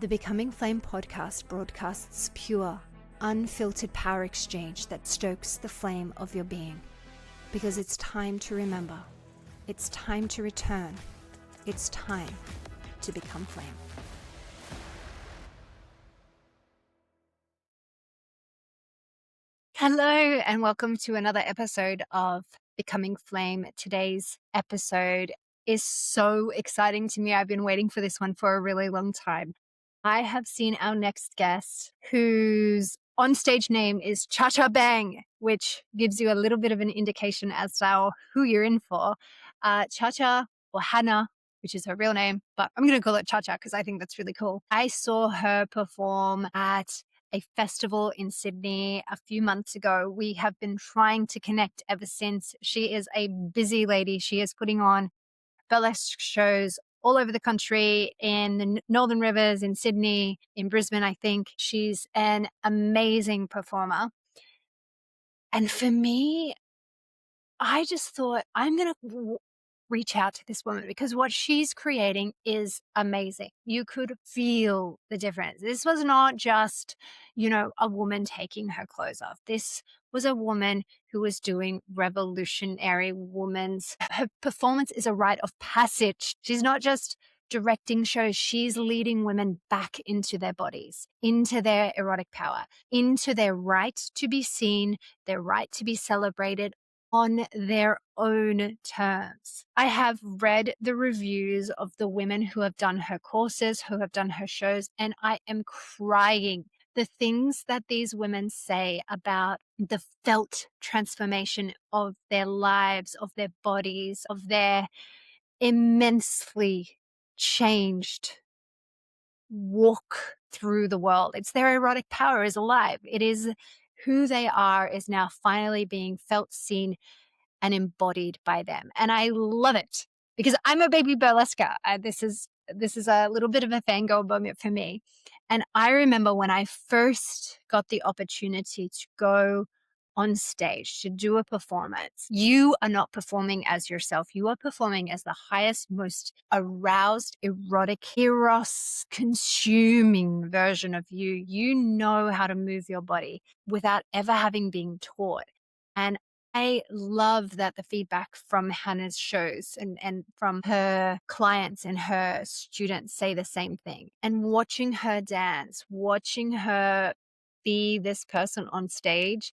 The Becoming Flame podcast broadcasts pure, unfiltered power exchange that stokes the flame of your being. Because it's time to remember. It's time to return. It's time to become flame. Hello, and welcome to another episode of Becoming Flame. Today's episode is so exciting to me. I've been waiting for this one for a really long time. I have seen our next guest, whose on-stage name is Cha-Cha Bang, which gives you a little bit of an indication as to who you're in for. Cha-Cha, or Hannah, which is her real name, but I'm going to call it Cha-Cha because I think that's really cool. I saw her perform at a festival in Sydney a few months ago. We have been trying to connect ever since. She is a busy lady. She is putting on burlesque shows all over the country, in the Northern Rivers, in Sydney, in Brisbane, I think. She's an amazing performer. And for me, I just thought, I'm going to reach out to this woman because what she's creating is amazing. You could feel the difference. This was not just, a woman taking her clothes off. This was a woman who was doing revolutionary woman's. Her performance is a rite of passage. She's not just directing shows. She's leading women back into their bodies, into their erotic power, into their right to be seen, their right to be celebrated on their own terms. I have read the reviews of the women who have done her courses, who have done her shows, and I am crying. The things that these women say about the felt transformation of their lives, of their bodies, of their immensely changed walk through the world. It's their erotic power is alive. It is who they are is now finally being felt, seen, and embodied by them. And I love it because I'm a baby burlesquer. This is a little bit of a fangirl moment for me. And I remember when I first got the opportunity to go on stage to do a performance, you are not performing as yourself. You are performing as the highest, most aroused, erotic, Eros consuming version of you. You know how to move your body without ever having been taught. And I love that the feedback from Hannah's shows and from her clients and her students say the same thing. And watching her dance, watching her be this person on stage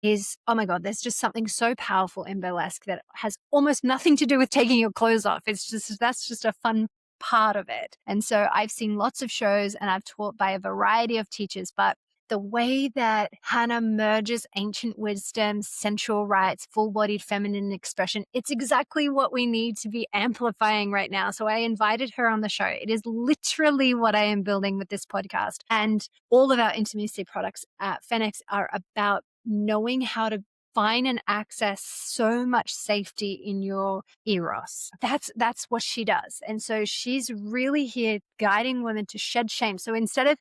is, oh my God, there's just something so powerful in burlesque that has almost nothing to do with taking your clothes off. That's just a fun part of it. And so I've seen lots of shows and I've taught by a variety of teachers, but the way that Hannah merges ancient wisdom, sensual rights, full-bodied feminine expression, it's exactly what we need to be amplifying right now. So I invited her on the show. It is literally what I am building with this podcast. And all of our intimacy products at Fenix are about knowing how to find and access so much safety in your Eros. That's what she does. And so she's really here guiding women to shed shame. So instead of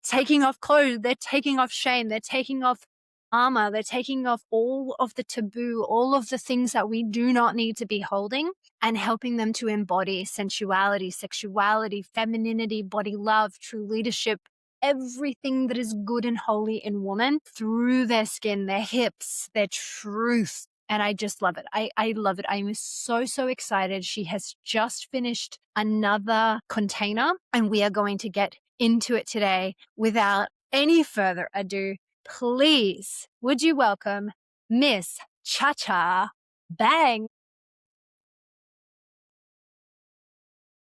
taking off clothes, they're taking off shame, they're taking off armor, they're taking off all of the taboo, all of the things that we do not need to be holding, and helping them to embody sensuality, sexuality, femininity, body love, true leadership, everything that is good and holy in woman through their skin, their hips, their truth. And I just love it. I love it. I'm so excited. She has just finished another container and we are going to get into it today. Without any further ado, please, would you welcome Miss Cha-Cha Bang.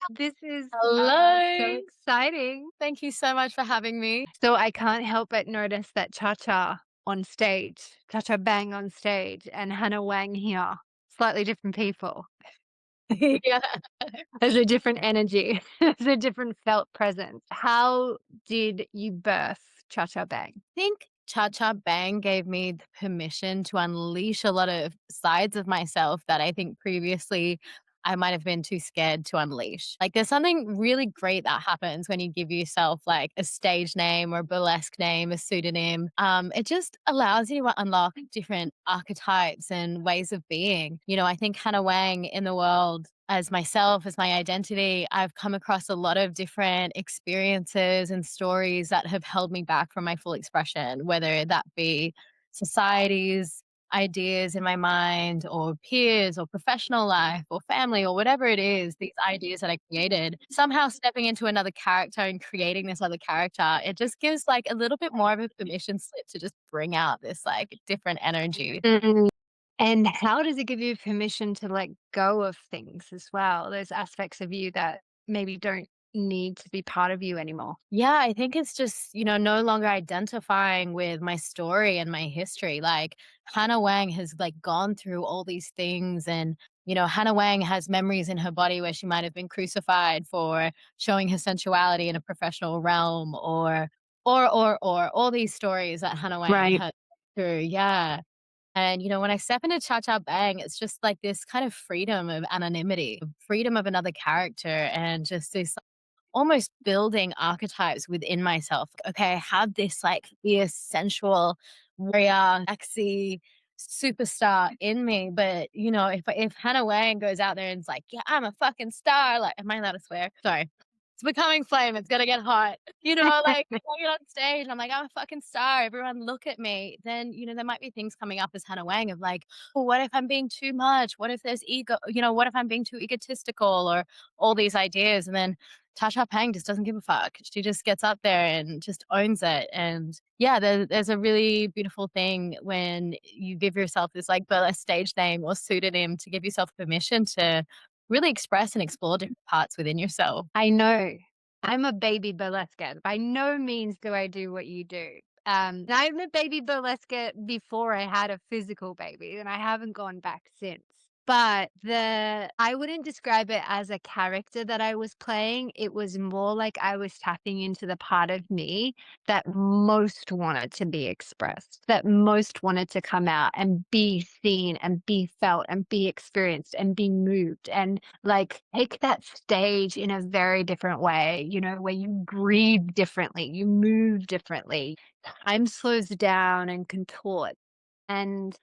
This is Hello. so exciting. Thank you so much for having me. So I can't help but notice that Cha-Cha on stage, Cha-Cha Bang on stage, and Hannah Wang here, slightly different people. Yeah. There's a different energy. There's a different felt presence. How did you birth Cha-Cha Bang? I think Cha-Cha Bang gave me the permission to unleash a lot of sides of myself that I think previously I might have been too scared to unleash. Like there's something really great that happens when you give yourself like a stage name or a burlesque name, a pseudonym. It just allows you to unlock different archetypes and ways of being. I think Hannah Wang in the world as myself, as my identity, I've come across a lot of different experiences and stories that have held me back from my full expression, whether that be society's ideas in my mind, or peers, or professional life, or family, or whatever it is, these ideas that I created. Somehow stepping into another character and creating this other character, it just gives like a little bit more of a permission slip to just bring out this like different energy. Mm. And how does it give you permission to let go of things as well? Those aspects of you that maybe don't need to be part of you anymore. Yeah, I think it's just, no longer identifying with my story and my history. Like Hannah Wang has like gone through all these things, and Hannah Wang has memories in her body where she might have been crucified for showing her sensuality in a professional realm, or all these stories that Hannah Wang Right. has through. Yeah. And when I step into Cha Cha Bang, it's just like this kind of freedom of anonymity, freedom of another character, and just this almost building archetypes within myself. Okay, I have this like fierce, sensual, warrior, sexy superstar in me. But if Hannah Wang goes out there and is like, yeah, I'm a fucking star, like, am I allowed to swear? Sorry. It's becoming flame. It's gonna get hot. Like I get on stage and I'm like, I'm a fucking star. Everyone look at me. Then, there might be things coming up as Hannah Wang of like, oh, what if I'm being too much? What if there's ego? What if I'm being too egotistical, or all these ideas? And then Tasha Pang just doesn't give a fuck. She just gets up there and just owns it. And yeah, there's a really beautiful thing when you give yourself this like burlesque stage name or pseudonym to give yourself permission to really express and explore different parts within yourself. I know. I'm a baby burlesque. By no means do I do what you do. And I'm a baby burlesque before I had a physical baby, and I haven't gone back since. But I wouldn't describe it as a character that I was playing. It was more like I was tapping into the part of me that most wanted to be expressed, that most wanted to come out and be seen and be felt and be experienced and be moved and like take that stage in a very different way, where you breathe differently, you move differently, time slows down and contort. And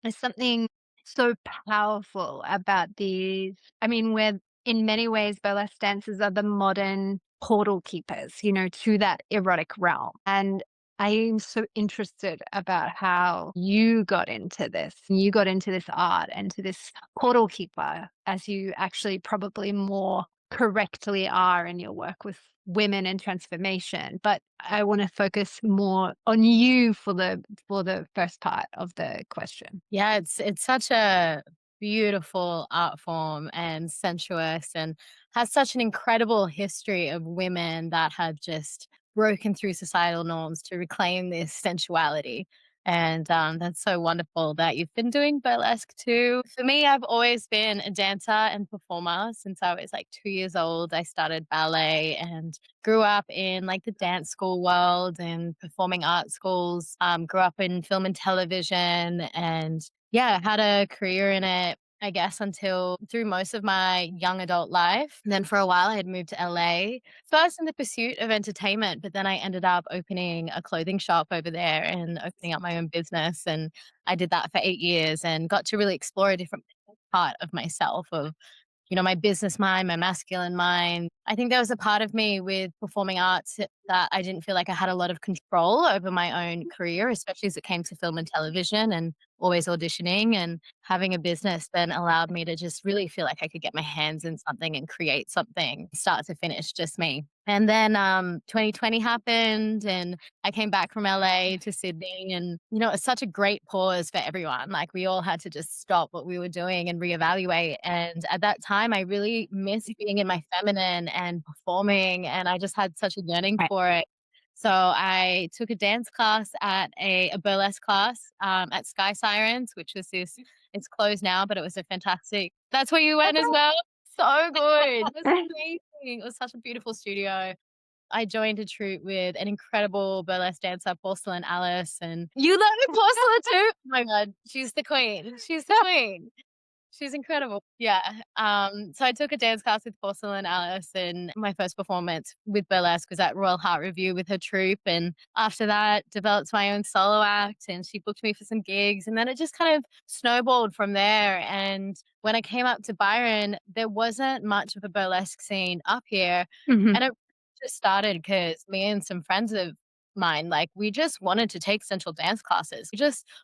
there's something so powerful about these. I mean, we're in many ways, burlesque dancers are the modern portal keepers, to that erotic realm. And I am so interested about how you got into this. You got into this art and to this portal keeper, as you actually probably more correctly are in your work with women and transformation. But I want to focus more on you for the first part of the question. Yeah, it's such a beautiful art form and sensuous, and has such an incredible history of women that have just broken through societal norms to reclaim this sensuality. And that's so wonderful that you've been doing burlesque too. For me, I've always been a dancer and performer since I was like 2 years old. I started ballet and grew up in like the dance school world and performing art schools. Grew up in film and television, and yeah, had a career in it, I guess, until through most of my young adult life. And then for a while, I had moved to LA, first in the pursuit of entertainment, but then I ended up opening a clothing shop over there and opening up my own business. And I did that for 8 years and got to really explore a different part of myself, of my business mind, my masculine mind. I think there was a part of me with performing arts that I didn't feel like I had a lot of control over my own career, especially as it came to film and television and always auditioning. And having a business then allowed me to just really feel like I could get my hands in something and create something start to finish, just me. And then 2020 happened, and I came back from LA to Sydney, and it's such a great pause for everyone. Like we all had to just stop what we were doing and reevaluate. And at that time I really missed being in my feminine and performing, and I just had such a yearning Right. for it. So I took a dance class at a burlesque class at Sky Sirens, which was this, it's closed now, but it was a fantastic, that's where you went as well? So good. It was amazing. It was such a beautiful studio. I joined a troupe with an incredible burlesque dancer, Porcelain Alice, and you love Porcelain too? Oh my god, she's the queen. She's the queen. She's incredible. Yeah. So I took a dance class with Porcelain Alice, and my first performance with burlesque was at Royal Heart Review with her troupe. And after that, developed my own solo act, and she booked me for some gigs. And then it just kind of snowballed from there. And when I came up to Byron, there wasn't much of a burlesque scene up here. Mhm. And it just started because me and some friends of mine, like, we just wanted to take sensual dance classes.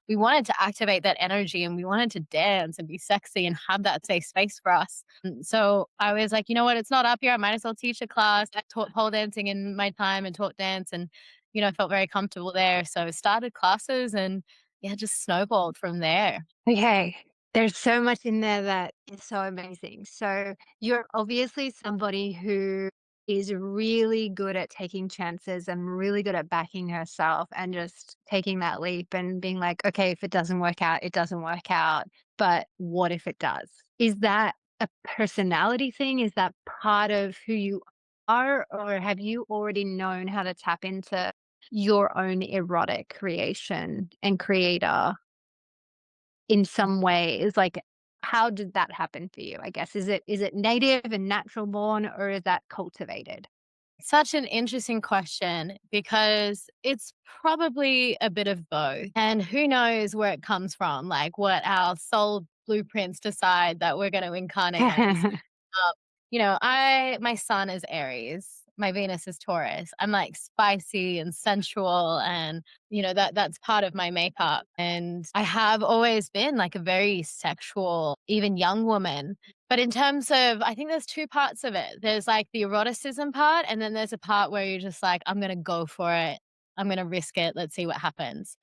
We wanted to activate that energy, and we wanted to dance and be sexy and have that safe space for us. So I was like, you know what? It's not up here. I might as well teach a class. I taught pole dancing in my time and taught dance, and, I felt very comfortable there. So I started classes, and yeah, just snowballed from there. Okay. There's so much in there that is so amazing. So you're obviously somebody who is really good at taking chances and really good at backing herself and just taking that leap and being like, okay, if it doesn't work out, it doesn't work out. But what if it does? Is that a personality thing? Is that part of who you are? Or have you already known how to tap into your own erotic creation and creator in some ways? Like, how did that happen for you, I guess? Is it native and natural born, or is that cultivated? Such an interesting question because it's probably a bit of both. And who knows where it comes from, like what our soul blueprints decide that we're going to incarnate as. Um, my sun is Aries, my Venus is Taurus. I'm like spicy and sensual, and that's part of my makeup. And I have always been like a very sexual, even young woman. But in terms of, I think there's two parts of it. There's like the eroticism part, and then there's a part where you're just like, I'm gonna go for it. I'm gonna risk it. Let's see what happens.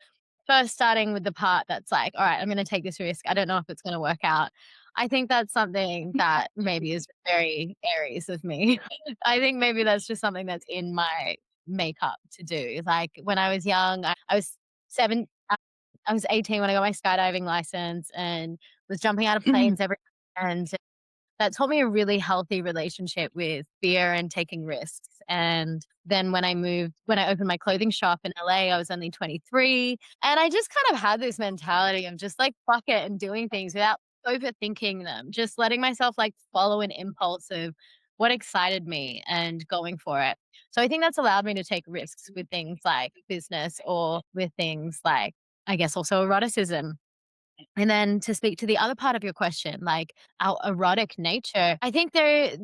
First, starting with the part that's like, all right, I'm gonna take this risk. I don't know if it's gonna work out. I think that's something that maybe is very Aries of me. I think maybe that's just something that's in my makeup to do. Like when I was young, I was seven, I was 18 when I got my skydiving license and was jumping out of planes every weekend. That taught me a really healthy relationship with fear and taking risks. And then when I opened my clothing shop in LA, I was only 23. And I just kind of had this mentality of just like, fuck it and doing things without overthinking them, just letting myself like follow an impulse of what excited me and going for it. So I think that's allowed me to take risks with things like business or with things like, I guess, also eroticism. And then to speak to the other part of your question, like our erotic nature, I think I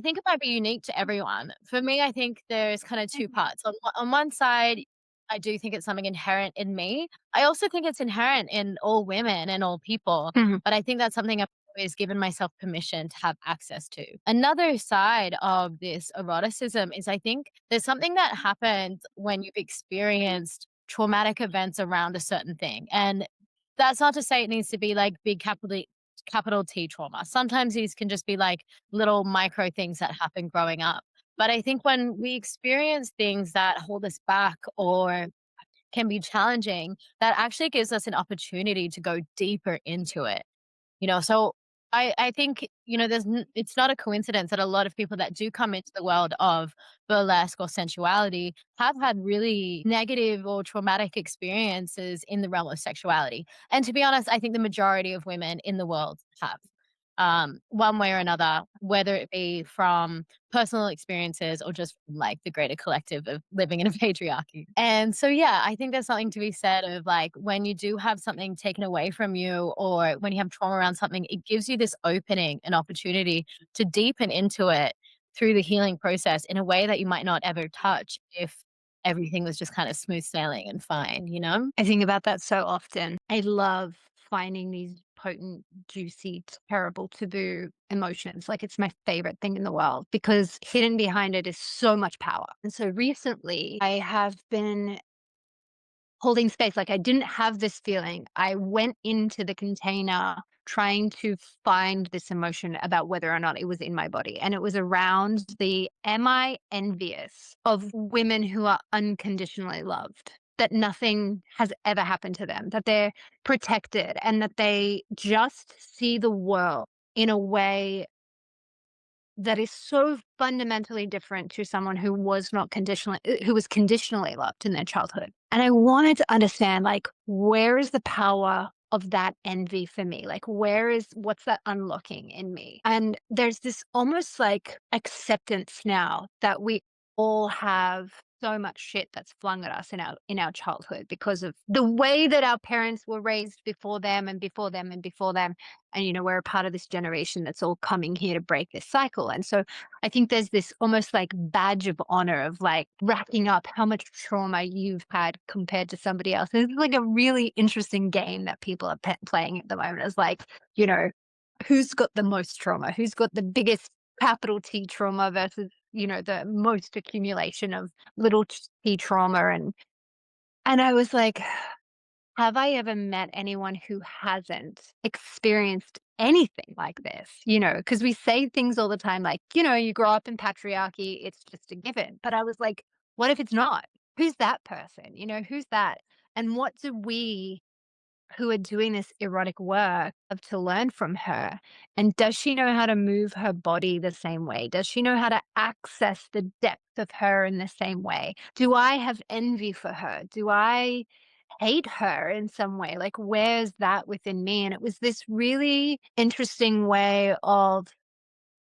think it might be unique to everyone. For me, I think there's kind of two parts. On one side, I do think it's something inherent in me. I also think it's inherent in all women and all people. Mhm. But I think that's something I've always given myself permission to have access to. Another side of this eroticism is I think there's something that happens when you've experienced traumatic events around a certain thing. And that's not to say it needs to be like big capital T trauma. Sometimes these can just be like little micro things that happen growing up. But I think when we experience things that hold us back or can be challenging, that actually gives us an opportunity to go deeper into it. So I think, it's not a coincidence that a lot of people that do come into the world of burlesque or sensuality have had really negative or traumatic experiences in the realm of sexuality. And to be honest, I think the majority of women in the world have. One way or another, whether it be from personal experiences or just from like the greater collective of living in a patriarchy. And so, yeah, I think there's something to be said of like when you do have something taken away from you or when you have trauma around something, it gives you this opening, an opportunity to deepen into it through the healing process in a way that you might not ever touch if everything was just kind of smooth sailing and fine, you know? I think about that so often. I love finding these potent, juicy, terrible, taboo emotions. Like, it's my favorite thing in the world because hidden behind it is so much power. And so recently, I have been holding space. Like, I didn't have this feeling. I went into the container trying to find this emotion about whether or not it was in my body. And it was around the, am I envious of women who are unconditionally loved? That nothing has ever happened to them, that they're protected, and that they just see the world in a way that is so fundamentally different to someone who was not conditionally who was conditionally loved in their childhood. And I wanted to understand, like, where is the power of that envy for me? Like, what's that unlocking in me? And there's this almost like acceptance now that we all have so much shit that's flung at us in our childhood because of the way that our parents were raised before them and before them and before them. And, we're a part of this generation that's all coming here to break this cycle. And so I think there's this almost like badge of honor of like racking up how much trauma you've had compared to somebody else. And it's like a really interesting game that people are playing at the moment. It's like, you know, who's got the most trauma? Who's got the biggest capital T trauma versus, the most accumulation of little t trauma. And I was like, have I ever met anyone who hasn't experienced anything like this? Because we say things all the time like, you grow up in patriarchy, it's just a given. But I was like, what if it's not? Who's that person? Who's that? And what do we who are doing this erotic work have to learn from her? And does she know how to move her body the same way? Does she know how to access the depth of her in the same way? Do I have envy for her? Do I hate her in some way? Like, where's that within me? And it was this really interesting way of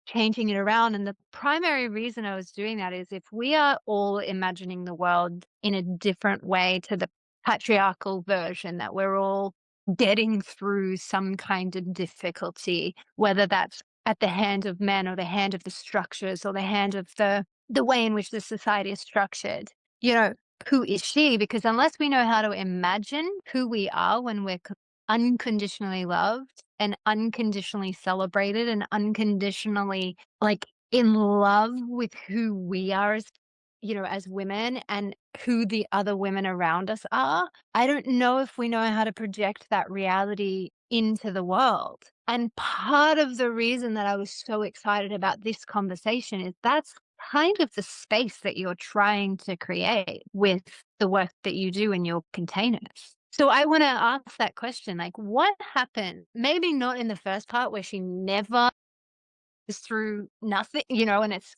changing it around. And the primary reason I was doing that is if we are all imagining the world in a different way to the patriarchal version, that we're all getting through some kind of difficulty, whether that's at the hand of men or the hand of the structures or the hand of the way in which the society is structured. You know, who is she? Because unless we know how to imagine who we are when we're unconditionally loved and unconditionally celebrated and unconditionally, like, in love with who we are as women and who the other women around us are, I don't know if we know how to project that reality into the world. And part of the reason that I was so excited about this conversation is that's kind of the space that you're trying to create with the work that you do in your containers. So I want to ask that question, like, what happened? Maybe not in the first part where she never is through nothing, and it's,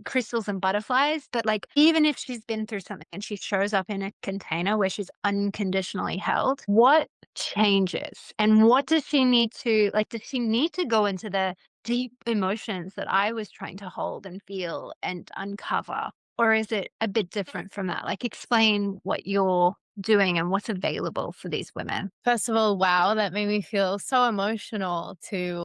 crystals and butterflies. But like, even if she's been through something and she shows up in a container where she's unconditionally held, what changes? And what does she need to, like, does she need to go into the deep emotions that I was trying to hold and feel and uncover? Or is it a bit different from that? Like, explain what you're doing and what's available for these women. First of all, wow, that made me feel so emotional to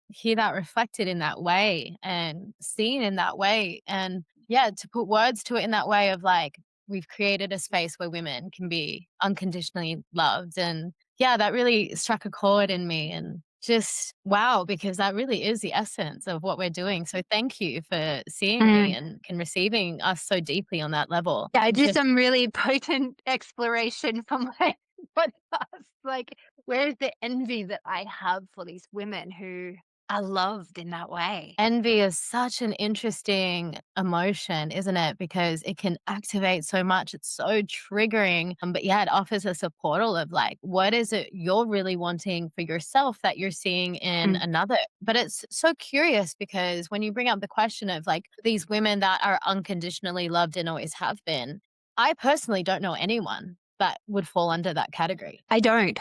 hear that reflected in that way and seen in that way. And yeah, to put words to it in that way of like, we've created a space where women can be unconditionally loved. And yeah, that really struck a chord in me and just wow, because that really is the essence of what we're doing. So thank you for seeing me and receiving us so deeply on that level. Yeah, I do Just some really potent exploration from my podcast. Like, where's the envy that I have for these women who are loved in that way? envy is such an interesting emotion, isn't it? Because it can activate so much. It's so triggering. But yeah, it offers us a portal of like, what is it you're really wanting for yourself that you're seeing in Mm. another? But it's so curious because when you bring up the question of like these women that are unconditionally loved and always have been, I personally don't know anyone that would fall under that category. I don't.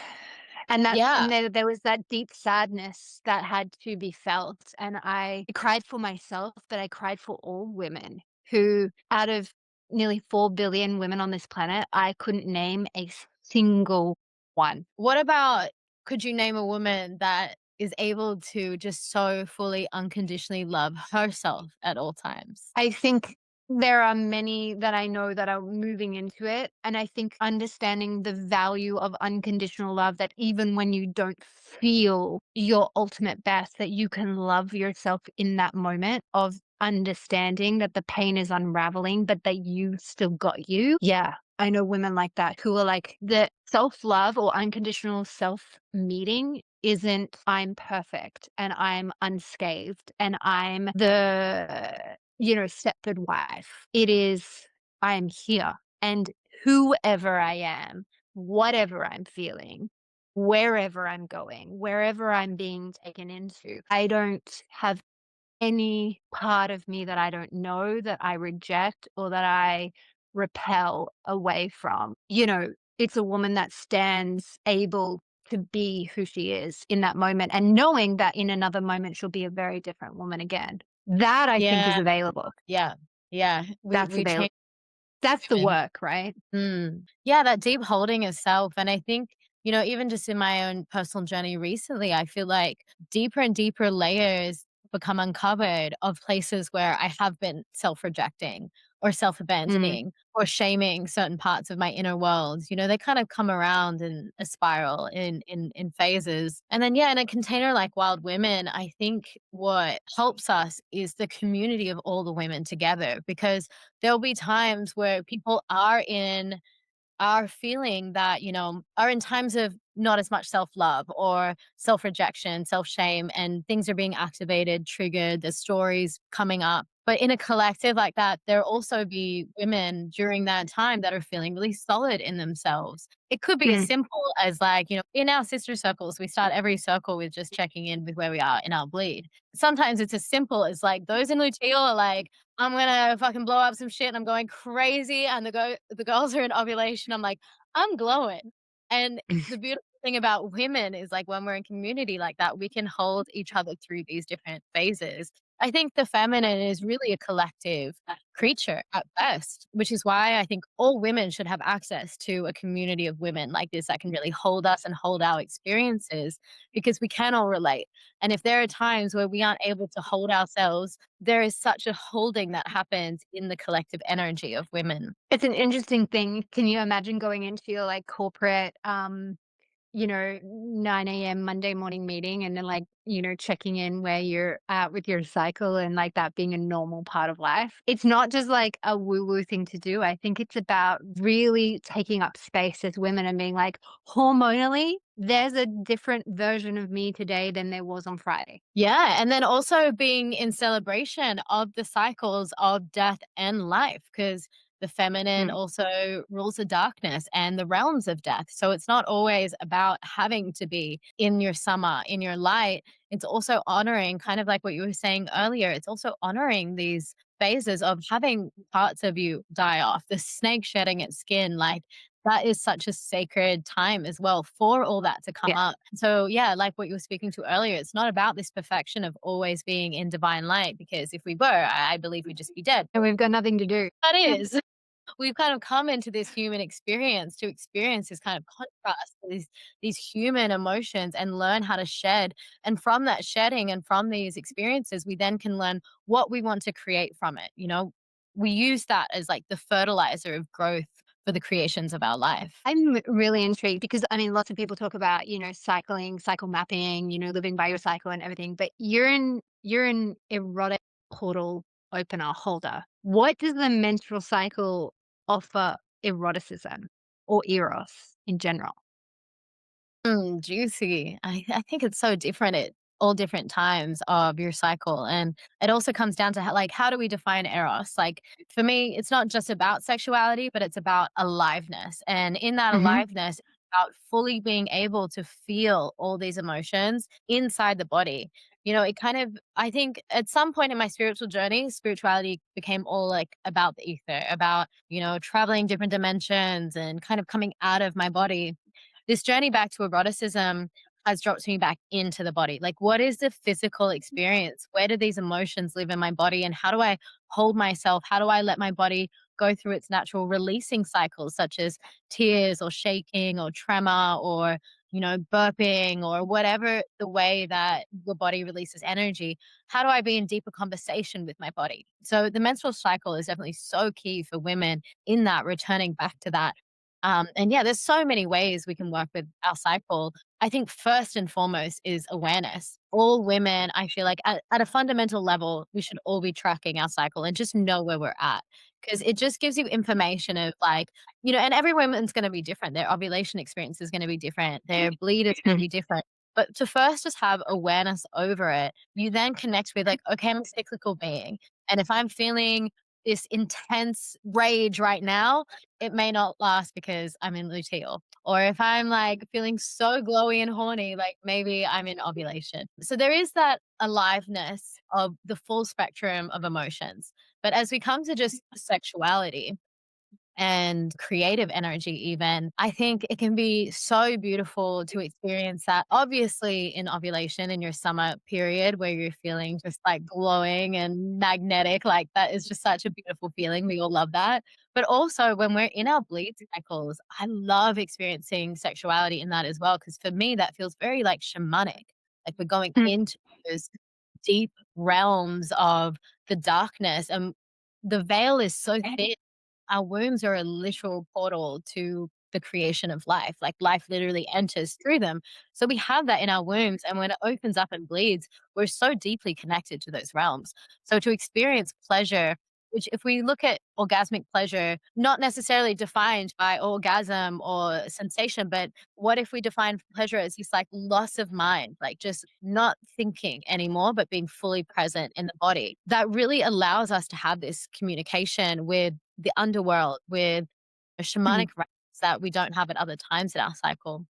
And Yeah. there was that deep sadness that had to be felt, and I cried for myself, but I cried for all women who, out of nearly 4 billion women on this planet, I couldn't name a single one. What about could you name a woman that is able to just so fully unconditionally love herself at all times? I think there are many that I know that are moving into it. And I think understanding the value of unconditional love, that even when you don't feel your ultimate best, that you can love yourself in that moment of understanding that the pain is unraveling, but that you still got you. Yeah. I know women like that who are like the self love or unconditional self meeting isn't I'm perfect and I'm unscathed and I'm the Stepford wife. It is, I'm here. And whoever I am, whatever I'm feeling, wherever I'm going, wherever I'm being taken into, I don't have any part of me that I don't know, that I reject, or that I repel away from. It's a woman that stands able to be who she is in that moment and knowing that in another moment she'll be a very different woman again. That I think is Yeah, available. yeah, yeah. That's We available. change That's the women. work, right? Yeah, that deep holding of self. And I think, even just in my own personal journey recently, I feel like deeper and deeper layers become uncovered of places where I have been self rejecting or self Mm, abandoning or shaming certain parts of my inner world. They kind of come around in a spiral in phases. And then, yeah, in a container like Wild Women, I think what helps us is the community of all the women together, because there'll be times where people are feeling that, are in times of not as much self-love or self-rejection, self-shame, and things are being activated, triggered, the stories coming up. But in a collective like that, there also be women during that time that are feeling really solid in themselves. It could be as mm. simple as like, in our sister circles, we start every circle with just checking in with where we are in our bleed. Sometimes it's as simple as like those in luteal are like, I'm gonna fucking blow up some shit and I'm going crazy. And the girls are in ovulation. I'm like, I'm glowing. And the beautiful thing about women is like when we're in community like that, we can hold each other through these different phases. I think the feminine is really a collective creature at best, which is why I think all women should have access to a community of women like this that can really hold us and hold our experiences, because we can all relate. And if there are times where we aren't able to hold ourselves, there is such a holding that happens in the collective energy of women. It's an interesting thing. Can you imagine going into your, like, corporate, 9 a.m. Monday morning meeting and then, like, checking in where you're at with your cycle and, like, that being a normal part of life? It's not just, like, a woo-woo thing to do. I think it's about really taking up space as women and being like, "Hormonally, there's a different version of me today than there was on Friday." Yeah, and then also being in celebration of the cycles of death and life, because the feminine Mm, also rules the darkness and the realms of death. So it's not always about having to be in your summer, in your light. It's also honoring, kind of like what you were saying earlier, it's also honoring these phases of having parts of you die off, the snake shedding its skin. Like that is such a sacred time as well for all that to come yeah, up. So, yeah, like what you were speaking to earlier, it's not about this perfection of always being in divine light, because if we were, I believe we'd just be dead. and we've got nothing to do. That is, we've kind of come into this human experience to experience this kind of contrast, these human emotions, and learn how to shed. And from that shedding and from these experiences, we then can learn what we want to create from it. We use that as like the fertilizer of growth for the creations of our life. I'm really intrigued because I mean, lots of people talk about, cycling, cycle mapping, living by your cycle and everything, but you're an erotic portal opener holder. What does the menstrual cycle offer eroticism or eros in general? Juicy. I think it's so different at all different times of your cycle. And it also comes down to how do we define Eros? Like for me, it's not just about sexuality, but it's about aliveness. And in that Hmm. aliveness, it's about fully being able to feel all these emotions inside the body. It kind of, I think at some point in my spiritual journey, spirituality became all like about the ether, about, traveling different dimensions and kind of coming out of my body. This journey back to eroticism has dropped me back into the body. Like, what is the physical experience? Where do these emotions live in my body? And how do I hold myself? How do I let my body go through its natural releasing cycles, such as tears or shaking or tremor or, burping or whatever the way that the body releases energy? How do I be in deeper conversation with my body? So, the menstrual cycle is definitely so key for women in that returning back to that. And yeah, there's so many ways we can work with our cycle. I think first and foremost is awareness. All women, I feel like at a fundamental level, we should all be tracking our cycle and just know where we're at. Because it just gives you information of like, and every woman's going to be different. Their ovulation experience is going to be different. Their bleed is going to be different. But to first just have awareness over it, you then connect with like, okay, I'm a cyclical being. And if I'm feeling this intense rage right now, it may not last because I'm in luteal. Or if I'm like feeling so glowy and horny, like maybe I'm in ovulation. So there is that aliveness of the full spectrum of emotions. But as we come to just sexuality, and creative energy even. I think it can be so beautiful to experience that, obviously in ovulation in your summer period where you're feeling just like glowing and magnetic. Like that is just such a beautiful feeling. We all love that. But also when we're in our bleed cycles, I love experiencing sexuality in that as well. Cause for me, that feels very like shamanic. Like we're going Mm, into those deep realms of the darkness, and the veil is so thin. Our wombs are a literal portal to the creation of life. Like life literally enters through them. So we have that in our wombs. And when it opens up and bleeds, we're so deeply connected to those realms. So to experience pleasure, which if we look at orgasmic pleasure, not necessarily defined by orgasm or sensation, but what if we define pleasure as this like loss of mind, like just not thinking anymore, but being fully present in the body? That really allows us to have this communication with the underworld, with a mhm. shamanic rites that we don't have at other times in our cycle.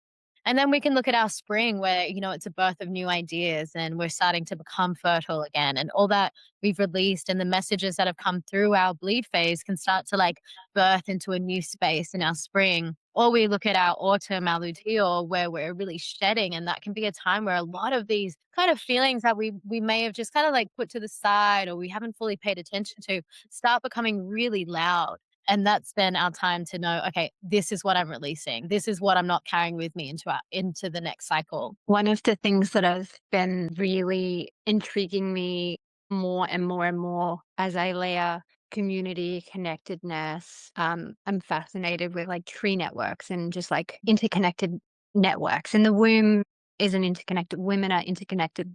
And then we can look at our spring where, it's a birth of new ideas and we're starting to become fertile again. And all that we've released and the messages that have come through our bleed phase can start to like birth into a new space in our spring. Or we look at our autumn, our luteal, where we're really shedding. And that can be a time where a lot of these kind of feelings that we may have just kind of like put to the side or we haven't fully paid attention to start becoming really loud. And that's then our time to know, okay, this is what I'm releasing. This is what I'm not carrying with me into the next cycle. One of the things that has been really intriguing me more and more and more as I layer community connectedness, I'm fascinated with like tree networks and just like interconnected networks. And the womb isn't interconnected. Women are interconnected.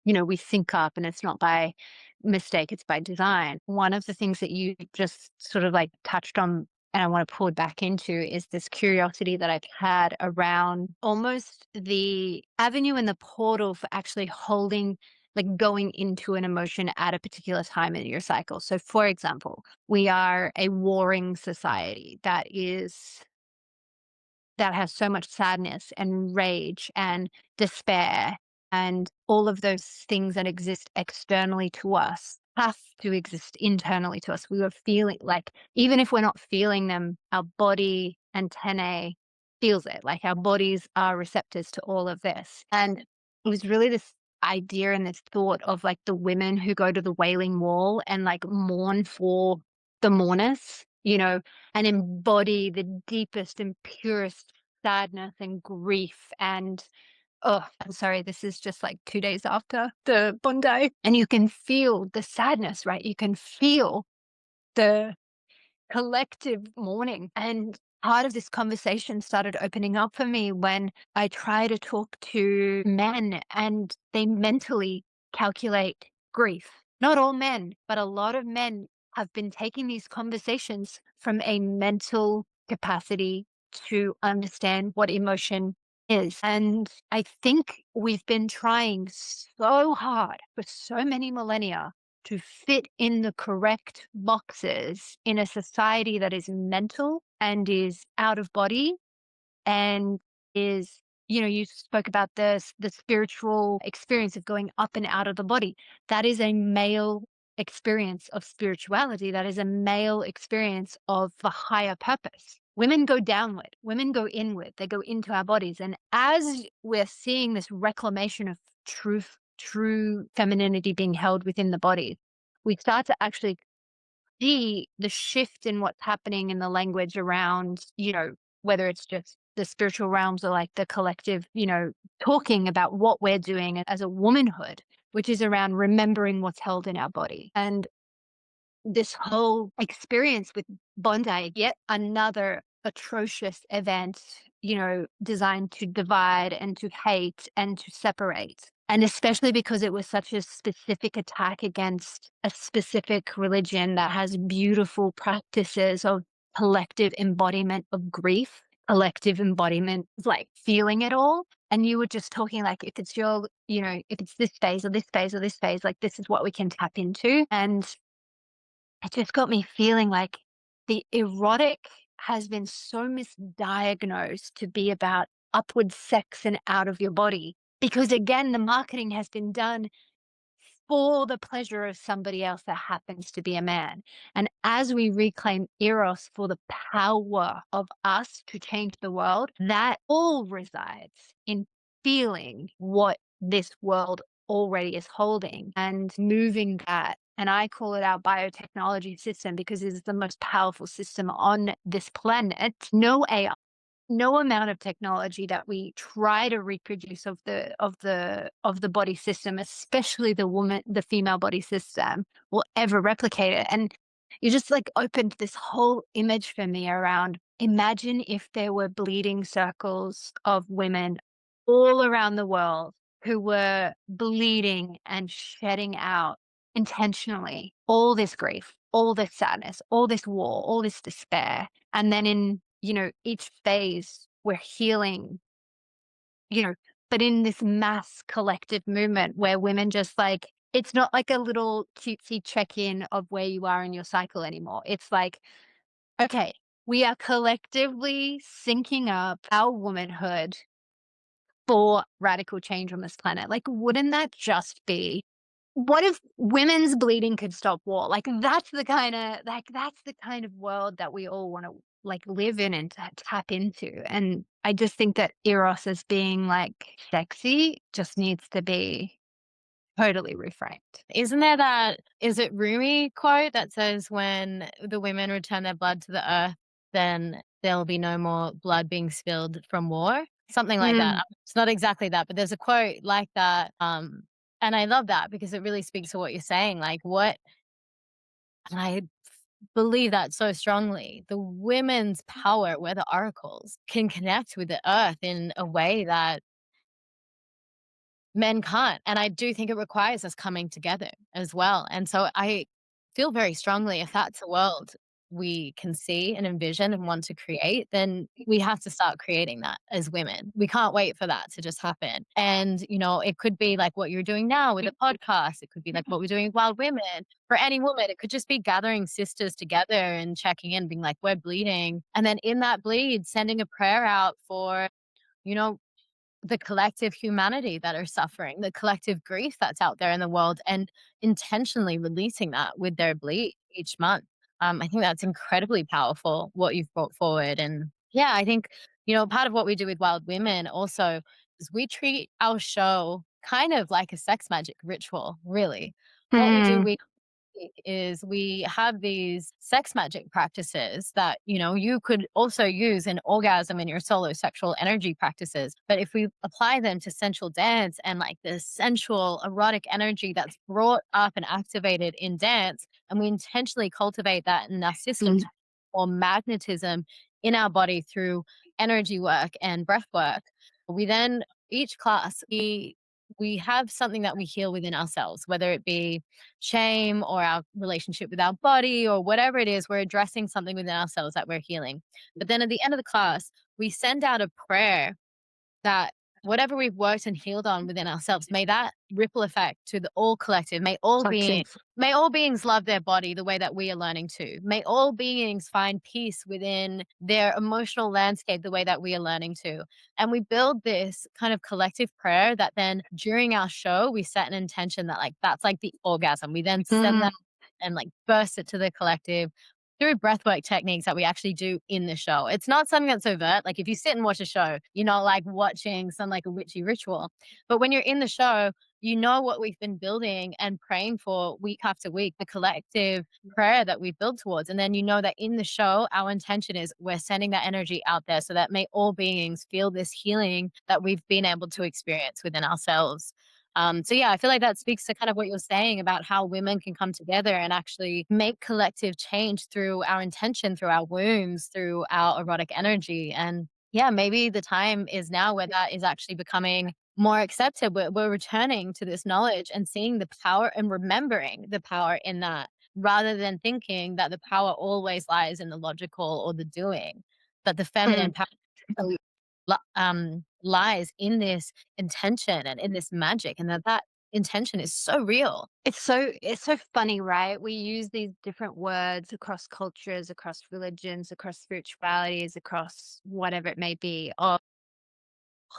We sync up and it's not by mistake, it's by design. One of the things that you just sort of like touched on and I want to pull it back into is this curiosity that I've had around almost the avenue and the portal for actually holding, like going into an emotion at a particular time in your cycle. So, for example, we are a warring society that has so much sadness and rage and despair and all of those things that exist externally to us have to exist internally to us. We were feeling like, even if we're not feeling them, our body antennae feels it. Like our bodies are receptors to all of this. And it was really this idea and this thought of like the women who go to the Wailing Wall and like mourn for the mourners, and embody the deepest and purest sadness and grief and oh, I'm sorry, this is just like 2 days after the Bondi, and you can feel the sadness, right? You can feel the collective mourning, and part of this conversation started opening up for me when I try to talk to men and they mentally calculate grief. Not all men, but a lot of men have been taking these conversations from a mental capacity to understand what emotion is. And I think we've been trying so hard for so many millennia to fit in the correct boxes in a society that is mental and is out of body and is you spoke about the spiritual experience of going up and out of the body. That is a male experience of spirituality. That is a male experience of the higher purpose. Women go downward, women go inward, they go into our bodies. And as we're seeing this reclamation of true femininity being held within the body, we start to actually the shift in what's happening in the language around, whether it's just the spiritual realms or like the collective, talking about what we're doing as a womanhood, which is around remembering what's held in our body. And this whole experience with Bondi, yet another atrocious event, designed to divide and to hate and to separate. And especially because it was such a specific attack against a specific religion that has beautiful practices of collective embodiment of grief, collective embodiment of like feeling it all. And you were just talking like if it's if it's this phase or this phase or this phase, like this is what we can tap into. And it just got me feeling like the erotic has been so misdiagnosed to be about upward sex and out of your body. Because again, the marketing has been done for the pleasure of somebody else that happens to be a man. And as we reclaim Eros for the power of us to change the world, that all resides in feeling what this world already is holding and moving that. And I call it our biotechnology system because it is the most powerful system on this planet. No AI, no amount of technology that we try to reproduce of the body system, especially the female body system, will ever replicate it. And you just like opened this whole image for me around, imagine if there were bleeding circles of women all around the world who were bleeding and shedding out intentionally all this grief, all this sadness, all this war, all this despair. And then in, each phase, we're healing, you know, but in this mass collective movement where women just like, it's not like a little cutesy check in of where you are in your cycle anymore. It's like, okay, we are collectively syncing up our womanhood for radical change on this planet. Like, wouldn't that just be, what if women's bleeding could stop war? Like, that's the kind of world that we all wanna, like, live in and tap into, and I just think that Eros as being, like, sexy just needs to be totally reframed. Isn't there that is it Rumi quote that says, "When the women return their blood to the earth, then there will be no more blood being spilled from war?" Something like that. Mm, It's not exactly that, but there's a quote like that, and I love that because it really speaks to what you're saying, like, what and I believe that so strongly. The women's power, we're the oracles, can connect with the earth in a way that men can't, and I do think it requires us coming together as well, and so I feel very strongly if that's a world we can see and envision and want to create, then we have to start creating that as women. We can't wait for that to just happen, and, it could be like what you're doing now with a podcast, it could be like what we're doing with Wild Women. For any woman, it could just be gathering sisters together and checking in, being like, "We're bleeding," and then in that bleed, sending a prayer out for, you know, the collective humanity that are suffering, the collective grief that's out there in the world, and intentionally releasing that with their bleed each month. I think that's incredibly powerful what you've brought forward. And yeah, I think, part of what we do with Wild Women also is we treat our show kind of like a sex magic ritual, really. What we do, mm, is we have these sex magic practices that you could also use in orgasm in your solo sexual energy practices, but if we apply them to sensual dance and like this sensual erotic energy that's brought up and activated in dance, and we intentionally cultivate that in our system mm. to or magnetism in our body through energy work and breath work, we then each class we have something that we heal within ourselves, whether it be shame or our relationship with our body or whatever it is, we're addressing something within ourselves that we're healing. But then at the end of the class, we send out a prayer that whatever we've worked and healed on within ourselves, may that ripple effect to the all collective. Collective. May all beings love their body the way that we are learning to. May all beings find peace within their emotional landscape the way that we are learning to. And we build this kind of collective prayer that then during our show, we set an intention that like that's like the orgasm. We then send Mm, that and like burst it to the collective through breathwork techniques that we actually do in the show. It's not something that's overt. Like if you sit and watch a show, you're not like watching some like a witchy ritual. But when you're in the show, you know what we've been building and praying for week after week, the collective prayer that we've built towards. And then you know that in the show, our intention is we're sending that energy out there so that may all beings feel this healing that we've been able to experience within ourselves. So yeah, I feel like that speaks to kind of what you're saying about how women can come together and actually make collective change through our intention, through our wombs, through our erotic energy. And yeah, maybe the time is now where that is actually becoming more accepted. We're returning to this knowledge and seeing the power and remembering the power in that rather than thinking that the power always lies in the logical or the doing, that the feminine mm. power lies in this intention and in this magic, and that intention is so real. It's so funny, right? We use these different words across cultures, across religions, across spiritualities, across whatever it may be, of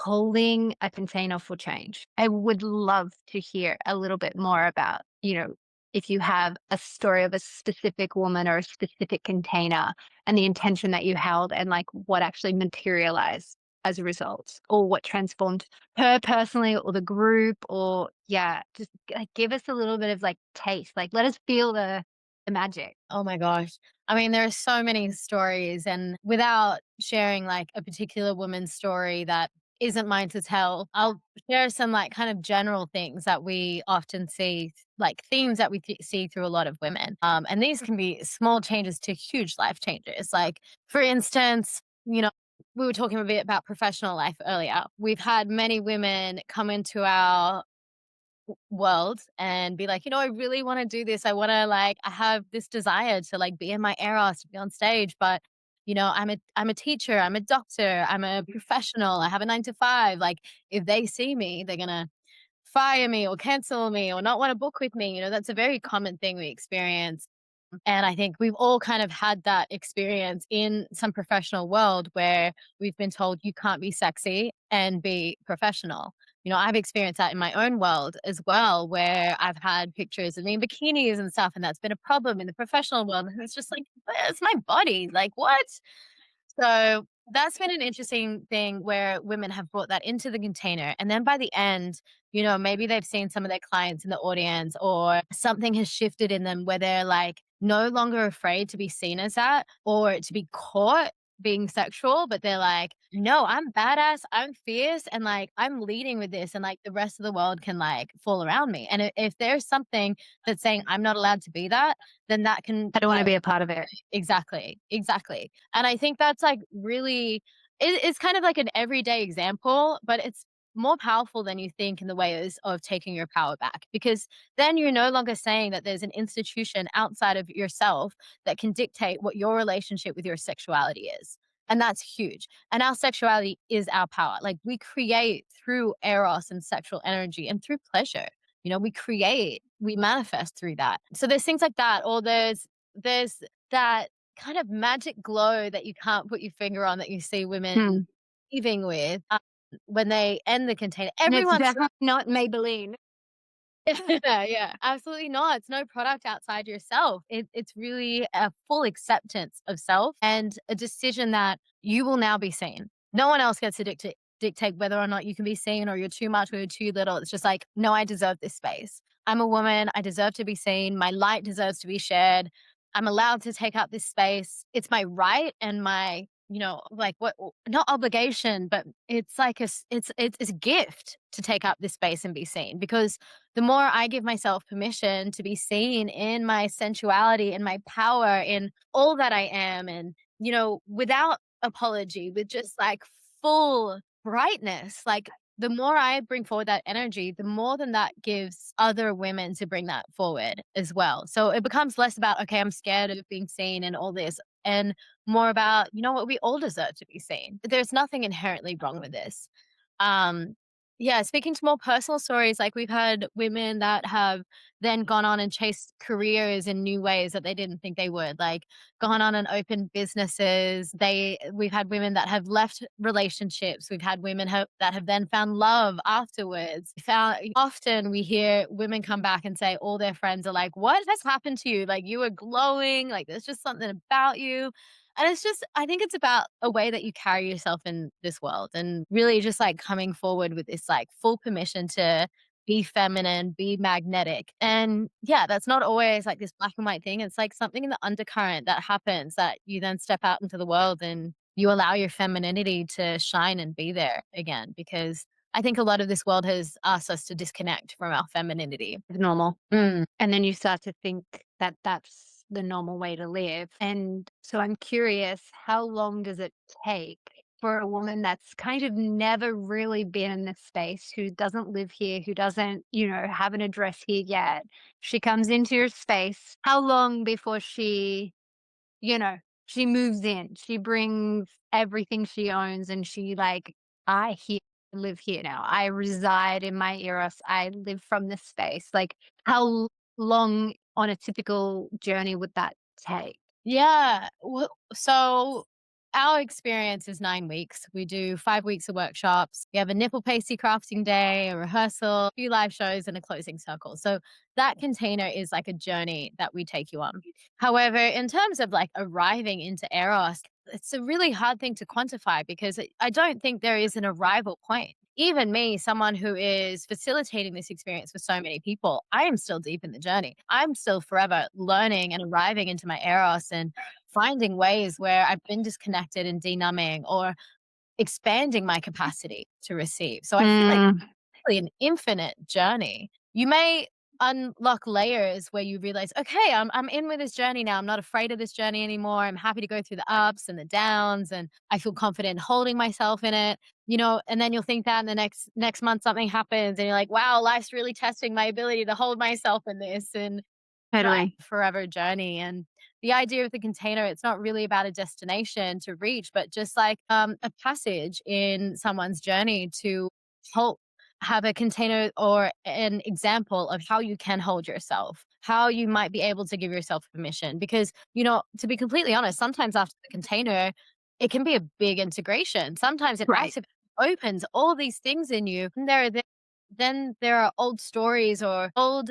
holding a container for change. I would love to hear a little bit more about, if you have a story of a specific woman or a specific container and the intention that you held and like what actually materialized as a result or what transformed her personally or the group or yeah, just like give us a little bit of like taste. Like let us feel the magic. Oh my gosh. I mean, there are so many stories, and without sharing like a particular woman's story that isn't mine to tell, I'll share some like kind of general things that we often see, like themes that we see through a lot of women. And these can be small changes to huge life changes. Like, for instance, we were talking a bit about professional life earlier. We've had many women come into our world and be like, I really want to do this. I have this desire to like be in my Eros, to be on stage, but I'm a teacher, I'm a doctor, I'm a professional, I have a 9 to 5. Like if they see me, they're gonna fire me or cancel me or not want to book with me. That's a very common thing we experience. And I think we've all kind of had that experience in some professional world where we've been told you can't be sexy and be professional. I've experienced that in my own world as well, where I've had pictures of me in bikinis and stuff, and that's been a problem in the professional world. And it's just like, it's my body. Like, what? So that's been an interesting thing where women have brought that into the container. And then by the end, maybe they've seen some of their clients in the audience or something has shifted in them where they're like no longer afraid to be seen as that or to be caught being sexual, but they're like, no, I'm badass, I'm fierce, and like I'm leading with this, and like the rest of the world can like fall around me. And if there's something that's saying I'm not allowed to be that, then that can I don't want to be a part of it. exactly, exactly. And I think that's like really it's kind of like an everyday example, but it's more powerful than you think in the ways of taking your power back because then you're no longer saying that there's an institution outside of yourself that can dictate what your relationship with your sexuality is. And that's huge. And our sexuality is our power. Like we create through eros and sexual energy and through pleasure. We create, we manifest through that. So there's things like that, or there's that kind of magic glow that you can't put your finger on that you see women Hmm. leaving with, when they end the container. And it's Everyone's definitely not Maybelline. yeah, yeah, absolutely not. It's no product outside yourself. It's really a full acceptance of self and a decision that you will now be seen. No one else gets to dictate whether or not you can be seen or you're too much or you're too little. It's just like, no, I deserve this space. I'm a woman. I deserve to be seen. My light deserves to be shared. I'm allowed to take up this space. It's my right and my, like what, not obligation, but it's like it's a gift to take up this space and be seen because the more I give myself permission to be seen in my sensuality and my power in all that I am, and, without apology, with just like full brightness, like the more I bring forward that energy, the more than that gives other women to bring that forward as well. So it becomes less about, okay, I'm scared of being seen and all this, and more about, what, we all deserve to be seen. There's nothing inherently wrong with this. Um, yeah, speaking to more personal stories, like we've had women that have then gone on and chased careers in new ways that they didn't think they would, like gone on and opened businesses. We've had women that have left relationships. We've had women that have then found love afterwards. Often we hear women come back and say all their friends are like, "What has happened to you? Like you were glowing. Like there's just something about you." And it's just, I think it's about a way that you carry yourself in this world and really just like coming forward with this like full permission to be feminine, be magnetic. And yeah, that's not always like this black and white thing. It's like something in the undercurrent that happens that you then step out into the world and you allow your femininity to shine and be there again. Because I think a lot of this world has asked us to disconnect from our femininity. Normal. Mm. And then you start to think that that's the normal way to live. And so I'm curious, how long does it take for a woman that's kind of never really been in this space, who doesn't live here, who doesn't, have an address here yet? She comes into your space. How long before you know, she moves in, she brings everything she owns and she like, live here now. I reside in my Eros. I live from this space. Like how long on a typical journey would that take? Yeah. Well, so our experience is 9 weeks. We do 5 weeks of workshops. We have a nipple pasty crafting day, a rehearsal, a few live shows, and a closing circle. So that container is like a journey that we take you on. However, in terms of like arriving into Eros, it's a really hard thing to quantify because I don't think there is an arrival point. Even me, someone who is facilitating this experience for so many people, I am still deep in the journey. I'm still forever learning and arriving into my Eros and finding ways where I've been disconnected and denumbing or expanding my capacity to receive. So I feel like Mm, really an infinite journey. You may unlock layers where you realize, okay, I'm in with this journey now. I'm not afraid of this journey anymore. I'm happy to go through the ups and the downs, and I feel confident holding myself in it. And then you'll think that in the next month something happens, and you're like, wow, life's really testing my ability to hold myself in this. And right, totally. forever journey. And the idea of the container, it's not really about a destination to reach, but just like a passage in someone's journey to help have a container or an example of how you can hold yourself, how you might be able to give yourself permission. Because, to be completely honest, sometimes after the container, it can be a big integration. Sometimes it Right. activates, opens all these things in you. And then there are old stories or old,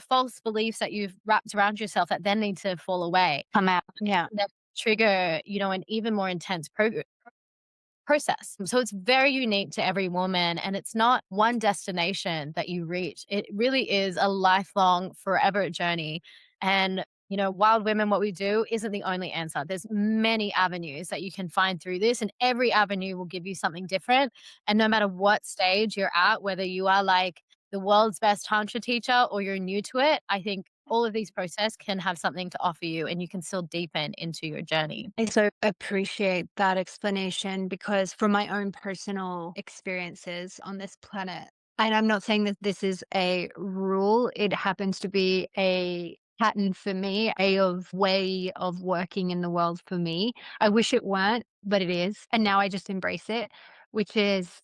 false beliefs that you've wrapped around yourself that then need to fall away. Come out. Yeah. That trigger, an even more intense process. So it's very unique to every woman, and it's not one destination that you reach. It really is a lifelong, forever journey. And, Wild Women, what we do isn't the only answer. There's many avenues that you can find through this, and every avenue will give you something different. And no matter what stage you're at, whether you are like the world's best Tantra teacher or you're new to it, I think all of these process can have something to offer you and you can still deepen into your journey. I so appreciate that explanation because from my own personal experiences on this planet, and I'm not saying that this is a rule, it happens to be a pattern for me, a of way of working in the world for me. I wish it weren't, but it is. And now I just embrace it, which is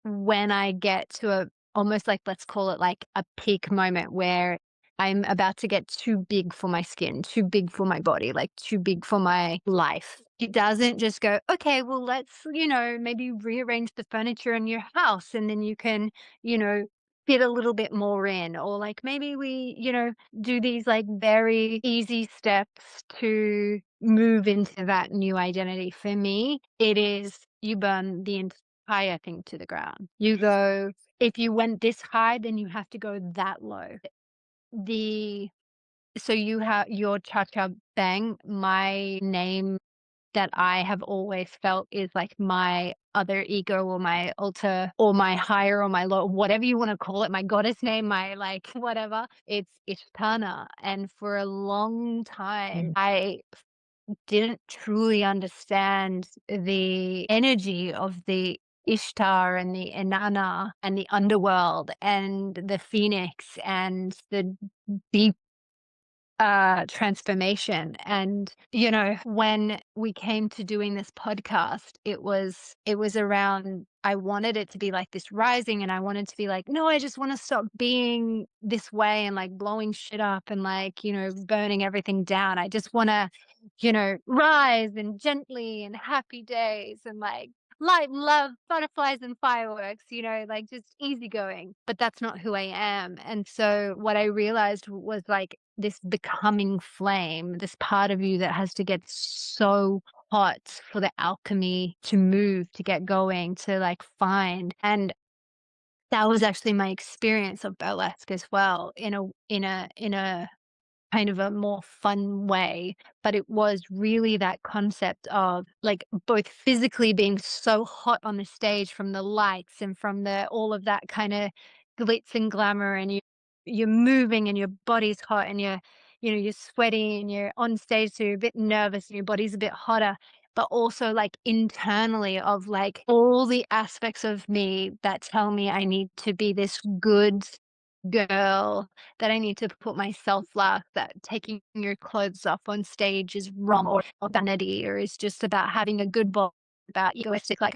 when I get to a almost like, let's call it like a peak moment where I'm about to get too big for my skin, too big for my body, like too big for my life. It doesn't just go, okay, well, let's, maybe rearrange the furniture in your house and then you can, you know, fit a little bit more in. Or like maybe we, do these like very easy steps to move into that new identity. For me, it is you burn the entire thing to the ground. You go, if you went this high, then you have to go that low. The so you have your cha-cha bang, my name that I have always felt is like my other ego or my alter or my higher or my low, whatever you want to call it, my goddess name, my like whatever. It's Ishtana. And for a long time, I didn't truly understand the energy of the Ishtar and the Inanna and the underworld and the phoenix and the deep transformation. And when we came to doing this podcast, it was around, I wanted it to be like this rising, and I wanted to be like, no, I just want to stop being this way and like blowing shit up and like burning everything down. I just want to rise and gently and happy days and like light, love, butterflies and fireworks, like just easygoing. But that's not who I am. And so what I realized was like this becoming flame, this part of you that has to get so hot for the alchemy to move, to get going, to like find. And that was actually my experience of burlesque as well, in a kind of a more fun way, but it was really that concept of, like, both physically being so hot on the stage from the lights and from the all of that kinda glitz and glamour, and you're moving and your body's hot and you're sweaty and you're on stage, so you're a bit nervous and your body's a bit hotter, but also, like, internally of, like, all the aspects of me that tell me I need to be this good girl, that I need to put myself last, that taking your clothes off on stage is wrong or vanity or is just about having a good body, about egoistic, like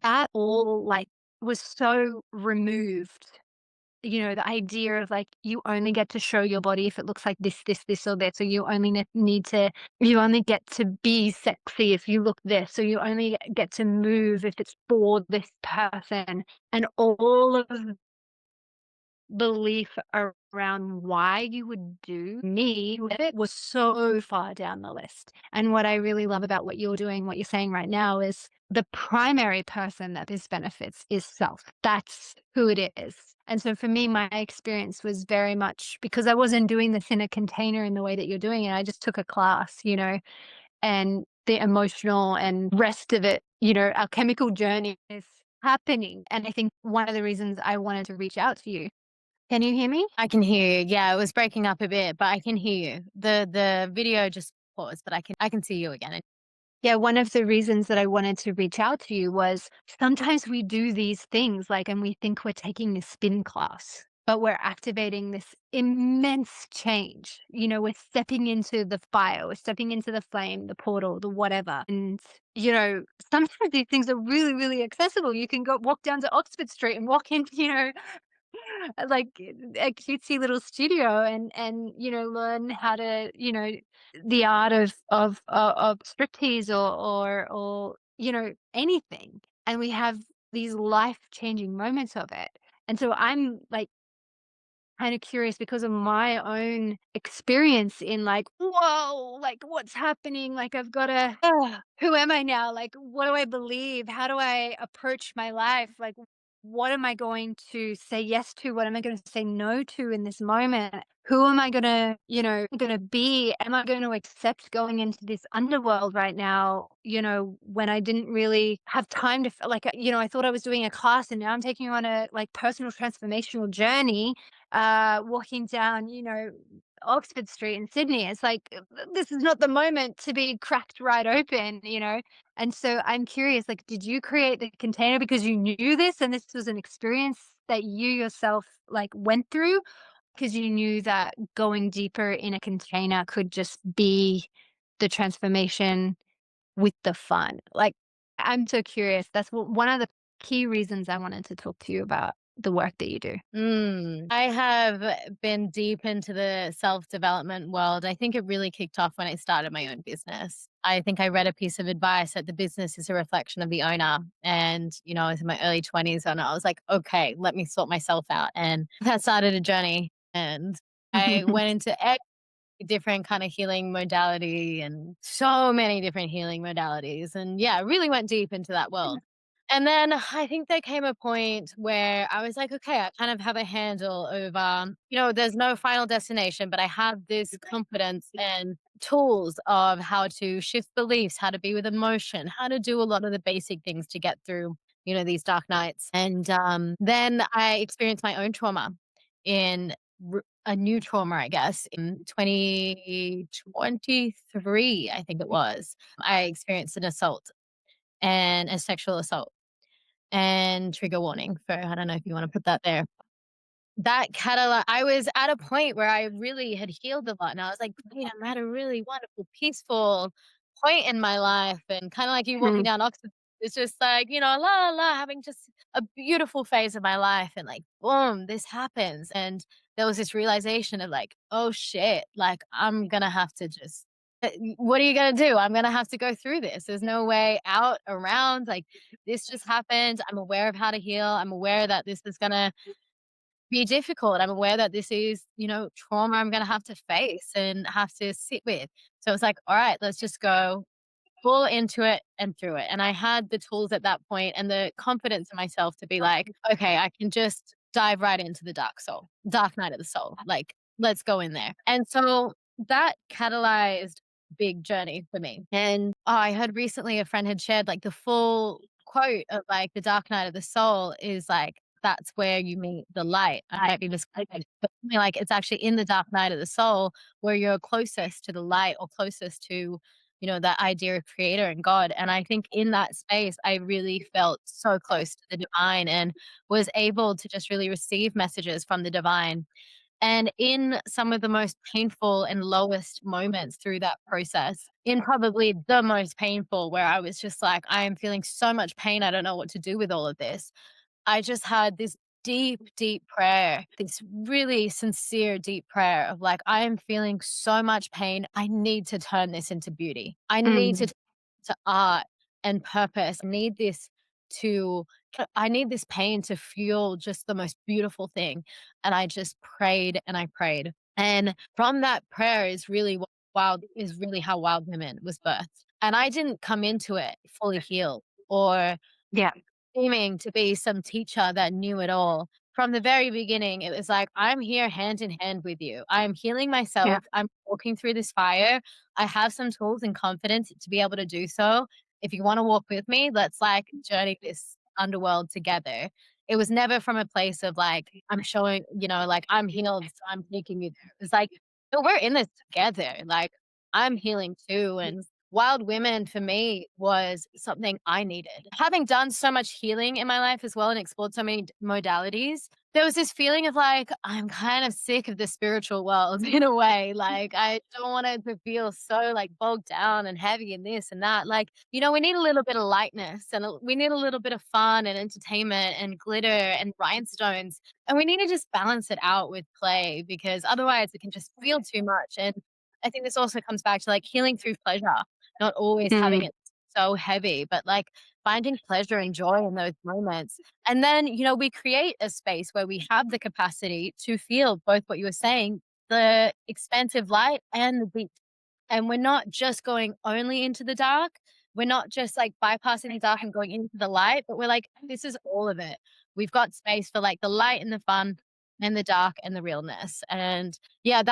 that all like was so removed the idea of like you only get to show your body if it looks like this, or that. So you only you only get to be sexy if you look this, or you only get to move if it's for this person. And all of belief around why you would do me with it was so far down the list. And what I really love about what you're doing, what you're saying right now is the primary person that this benefits is self. That's who it is. And so for me, my experience was very much because I wasn't doing this in a container in the way that you're doing it. I just took a class, and the emotional and rest of it, our chemical journey is happening. And I think one of the reasons I wanted to reach out to you, can you hear me? I can hear you. Yeah, it was breaking up a bit, but I can hear you. The video just paused, but I can see you again. Yeah, one of the reasons that I wanted to reach out to you was sometimes we do these things like, and we think we're taking this spin class, but we're activating this immense change. We're stepping into the fire, we're stepping into the flame, the portal, the whatever. And, sometimes these things are really, really accessible. You can go walk down to Oxford Street and walk into, like a cutesy little studio and learn how to the art of striptease or anything, and we have these life changing moments of it. And so I'm like kind of curious because of my own experience in like, whoa, like what's happening? Like I've got to, who am I now? Like, what do I believe? How do I approach my life? Like, what am I going to say yes to? What am I going to say no to in this moment? Who am I going to be? Am I going to accept going into this underworld right now? When I didn't really have time to, like, I thought I was doing a class and now I'm taking you on a like personal transformational journey, walking down, Oxford Street in Sydney. It's like, this is not the moment to be cracked right open. And so I'm curious, like, did you create the container because you knew this and this was an experience that you yourself like went through because you knew that going deeper in a container could just be the transformation with the fun? Like, I'm so curious. That's one of the key reasons I wanted to talk to you about the work that you do. I have been deep into the self development world. I think it really kicked off when I started my own business. I think I read a piece of advice that the business is a reflection of the owner. And, I was in my early 20s and I was like, okay, let me sort myself out. And that started a journey. And I went into different kind of healing modality and so many different healing modalities, and yeah, really went deep into that world. And then I think there came a point where I was like, okay, I kind of have a handle over, there's no final destination, but I have this confidence and tools of how to shift beliefs, how to be with emotion, how to do a lot of the basic things to get through, these dark nights. And then I experienced my own trauma in a new trauma, I guess, in 2023, I think it was. I experienced an assault and a sexual assault, and trigger warning for, I don't know if you want to put that there. That I was at a point where I really had healed a lot, and I was like, "Great, I'm at a really wonderful, peaceful point in my life," and kinda like you walking Mm. down Oxford, it's just like, la, la, la, having just a beautiful phase of my life, and like, boom, this happens, and there was this realization of like, "Oh, shit, like, I'm gonna have to just what are you gonna do? I'm gonna have to go through this. There's no way out, around, like, this just happened. I'm aware of how to heal. I'm aware that this is gonna be difficult. I'm aware that this is, trauma I'm going to have to face and have to sit with. So it's like, all right, let's just go full into it and through it. And I had the tools at that point and the confidence in myself to be like, okay, I can just dive right into the dark night of the soul. Like, let's go in there. And so that catalyzed big journey for me. And I heard recently a friend had shared like the full quote of like the dark night of the soul is like, that's where you meet the light. I might be mistaken, but something like it's actually in the dark night of the soul where you're closest to the light or closest to, that idea of creator and God. And I think in that space, I really felt so close to the divine and was able to just really receive messages from the divine. And in some of the most painful and lowest moments through that process, in probably the most painful, where I was just like, I am feeling so much pain. I don't know what to do with all of this. I just had this deep, deep prayer, this really sincere, deep prayer of like, I am feeling so much pain. I need to turn this into beauty. I need to Mm. turn it to art and purpose. I need this pain to fuel just the most beautiful thing. And I just prayed and I prayed. And from that prayer is really what is really how Wild Women was birthed. And I didn't come into it fully healed or Yeah, claiming to be some teacher that knew it all. From the very beginning, it was like, I'm here hand in hand with you. I'm healing yeah. myself. I'm walking through this fire. I have some tools and confidence to be able to do so. If you want to walk with me, let's like journey this underworld together. It was never from a place of like, I'm showing, like I'm healed, so I'm taking you there. It's like, no, we're in this together. Like, I'm healing too. And Wild Women for me was something I needed. Having done so much healing in my life as well and explored so many modalities, there was this feeling of like, I'm kind of sick of the spiritual world in a way. Like, I don't want it to feel so like bogged down and heavy and this and that. Like, we need a little bit of lightness and we need a little bit of fun and entertainment and glitter and rhinestones. And we need to just balance it out with play because otherwise it can just feel too much. And I think this also comes back to like healing through pleasure, not always having Mm. it so heavy, but, like, finding pleasure and joy in those moments. And then, we create a space where we have the capacity to feel both what you were saying, the expansive light and the deep, and we're not just going only into the dark. We're not just, like, bypassing the dark and going into the light, but we're like, "This is all of it." We've got space for, like, the light and the fun and the dark and the realness, and yeah,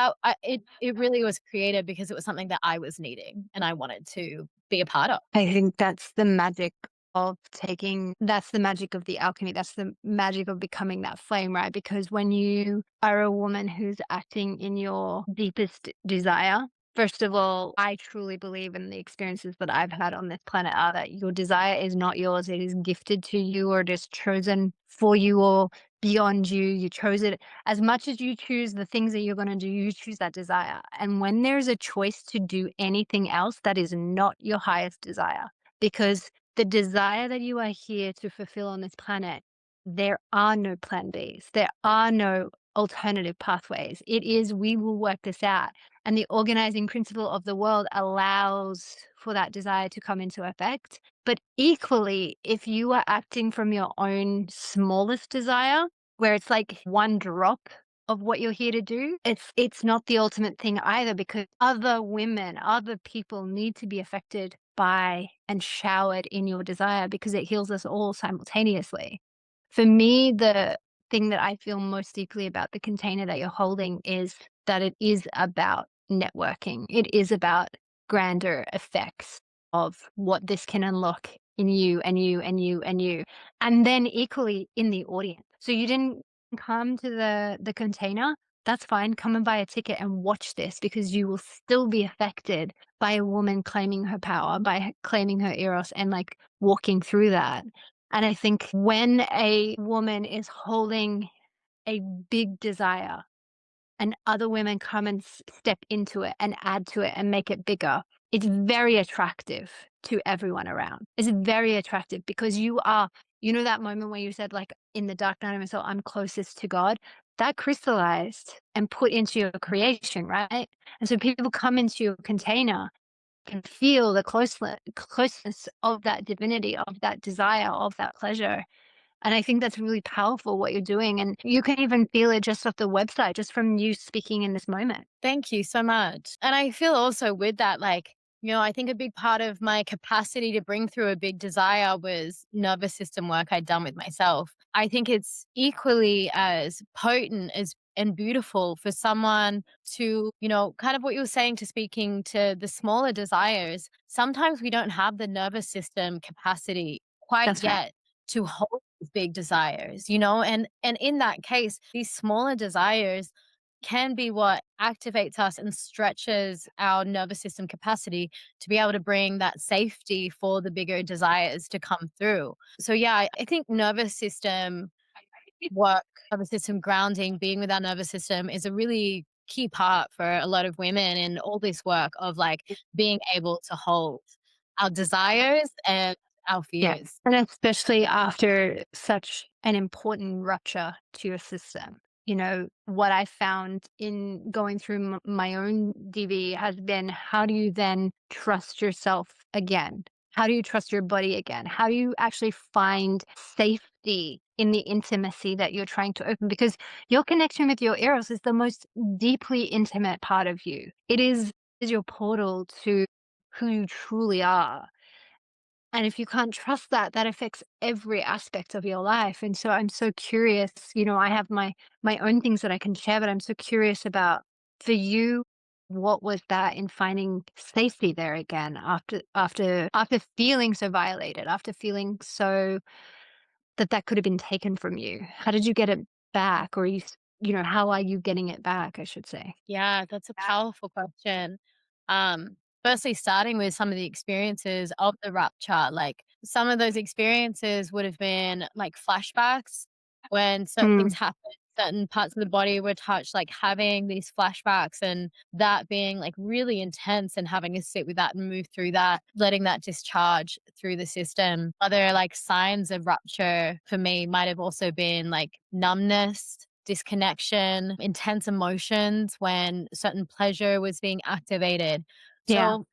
it really was created because it was something that I was needing and I wanted to be a part of. I think that's the magic of taking that's the magic of the alchemy. That's the magic of becoming that flame, right? Because when you are a woman who's acting in your deepest desire, first of all, I truly believe in the experiences that I've had on this planet are that your desire is not yours. It is gifted to you or it is chosen for you or beyond you. You chose it as much as you choose the things that you're going to do, you choose that desire. And when there's a choice to do anything else, that is not your highest desire. Because the desire that you are here to fulfill on this planet, there are no plan Bs. There are no alternative pathways. It is, we will work this out. And the organizing principle of the world allows for that desire to come into effect. But equally, if you are acting from your own smallest desire, where it's like one drop of what you're here to do, it's not the ultimate thing either because other women, other people need to be affected by and showered in your desire because it heals us all simultaneously. For me, the thing that I feel most deeply about the container that you're holding is that it is about networking. It is about grander effects of what this can unlock in you and you and you and you, and then equally in the audience. So you didn't come to the container, that's fine. Come and buy a ticket and watch this because you will still be affected by a woman claiming her power, by claiming her Eros and like walking through that. And I think when a woman is holding a big desire and other women come and step into it and add to it and make it bigger, it's very attractive to everyone around. It's very attractive because that moment where you said, like, in the dark night of my soul, I'm closest to God. That crystallized and put into your creation, right? And so people come into your container can feel the closeness of that divinity, of that desire, of that pleasure. And I think that's really powerful what you're doing. And you can even feel it just off the website, just from you speaking in this moment. Thank you so much. And I feel also with that, like, I think a big part of my capacity to bring through a big desire was nervous system work I'd done with myself. I think it's equally as potent as and beautiful for someone to, kind of what you were saying to speaking to the smaller desires. Sometimes we don't have the nervous system capacity quite That's right. yet to hold these big desires, and in that case, these smaller desires can be what activates us and stretches our nervous system capacity to be able to bring that safety for the bigger desires to come through. So, yeah, I think nervous system work, nervous system grounding, being with our nervous system is a really key part for a lot of women in all this work of like being able to hold our desires and our Yeah. fears. And especially after such an important rupture to your system. You know, what I found in going through my own DV has been, how do you then trust yourself again? How do you trust your body again? How do you actually find safety in the intimacy that you're trying to open? Because your connection with your Eros is the most deeply intimate part of you. It is your portal to who you truly are. And if you can't trust that, that affects every aspect of your life. And so I'm so curious, you know, I have my own things that I can share, but I'm so curious about, for you, what was that in finding safety there again after feeling so violated, after feeling so that that could have been taken from you? How did you get it back? Or you know, how are you getting it back, I should say? Yeah, that's a powerful question. Firstly, starting with some of the experiences of the rupture, like some of those experiences would have been like flashbacks when certain things Mm, happened, certain parts of the body were touched, like having these flashbacks and that being like really intense and having to sit with that and move through that, letting that discharge through the system. Other like signs of rupture for me might have also been like numbness, disconnection, intense emotions when certain pleasure was being activated. yeah. So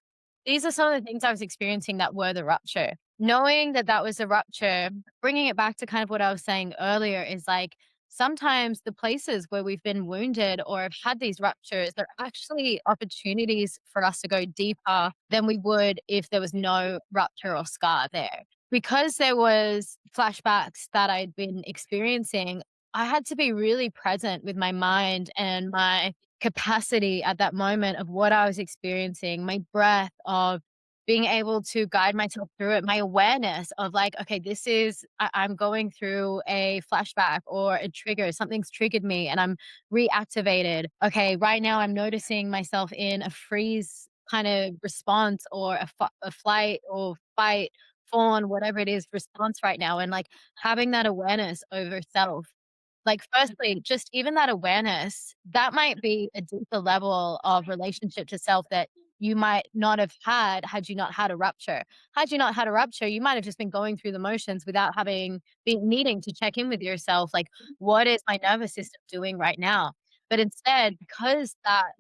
these are some of the things I was experiencing that were the rupture. Knowing that that was a rupture, bringing it back to kind of what I was saying earlier is like sometimes the places where we've been wounded or have had these ruptures, they're actually opportunities for us to go deeper than we would if there was no rupture or scar there. Because there was flashbacks that I'd been experiencing, I had to be really present with my mind and my capacity at that moment of what I was experiencing, my breath, of being able to guide myself through it, my awareness of like, okay, I'm going through a flashback or a trigger, something's triggered me and I'm reactivated. Okay, right now I'm noticing myself in a freeze kind of response or a flight or fight, fawn, whatever it is, response right now. And like having that awareness over self, like, firstly, just even that awareness, that might be a deeper level of relationship to self that you might not have had you not had a rupture. Had you not had a rupture, you might have just been going through the motions without having been needing to check in with yourself, like, "What is my nervous system doing right now?" But instead, because that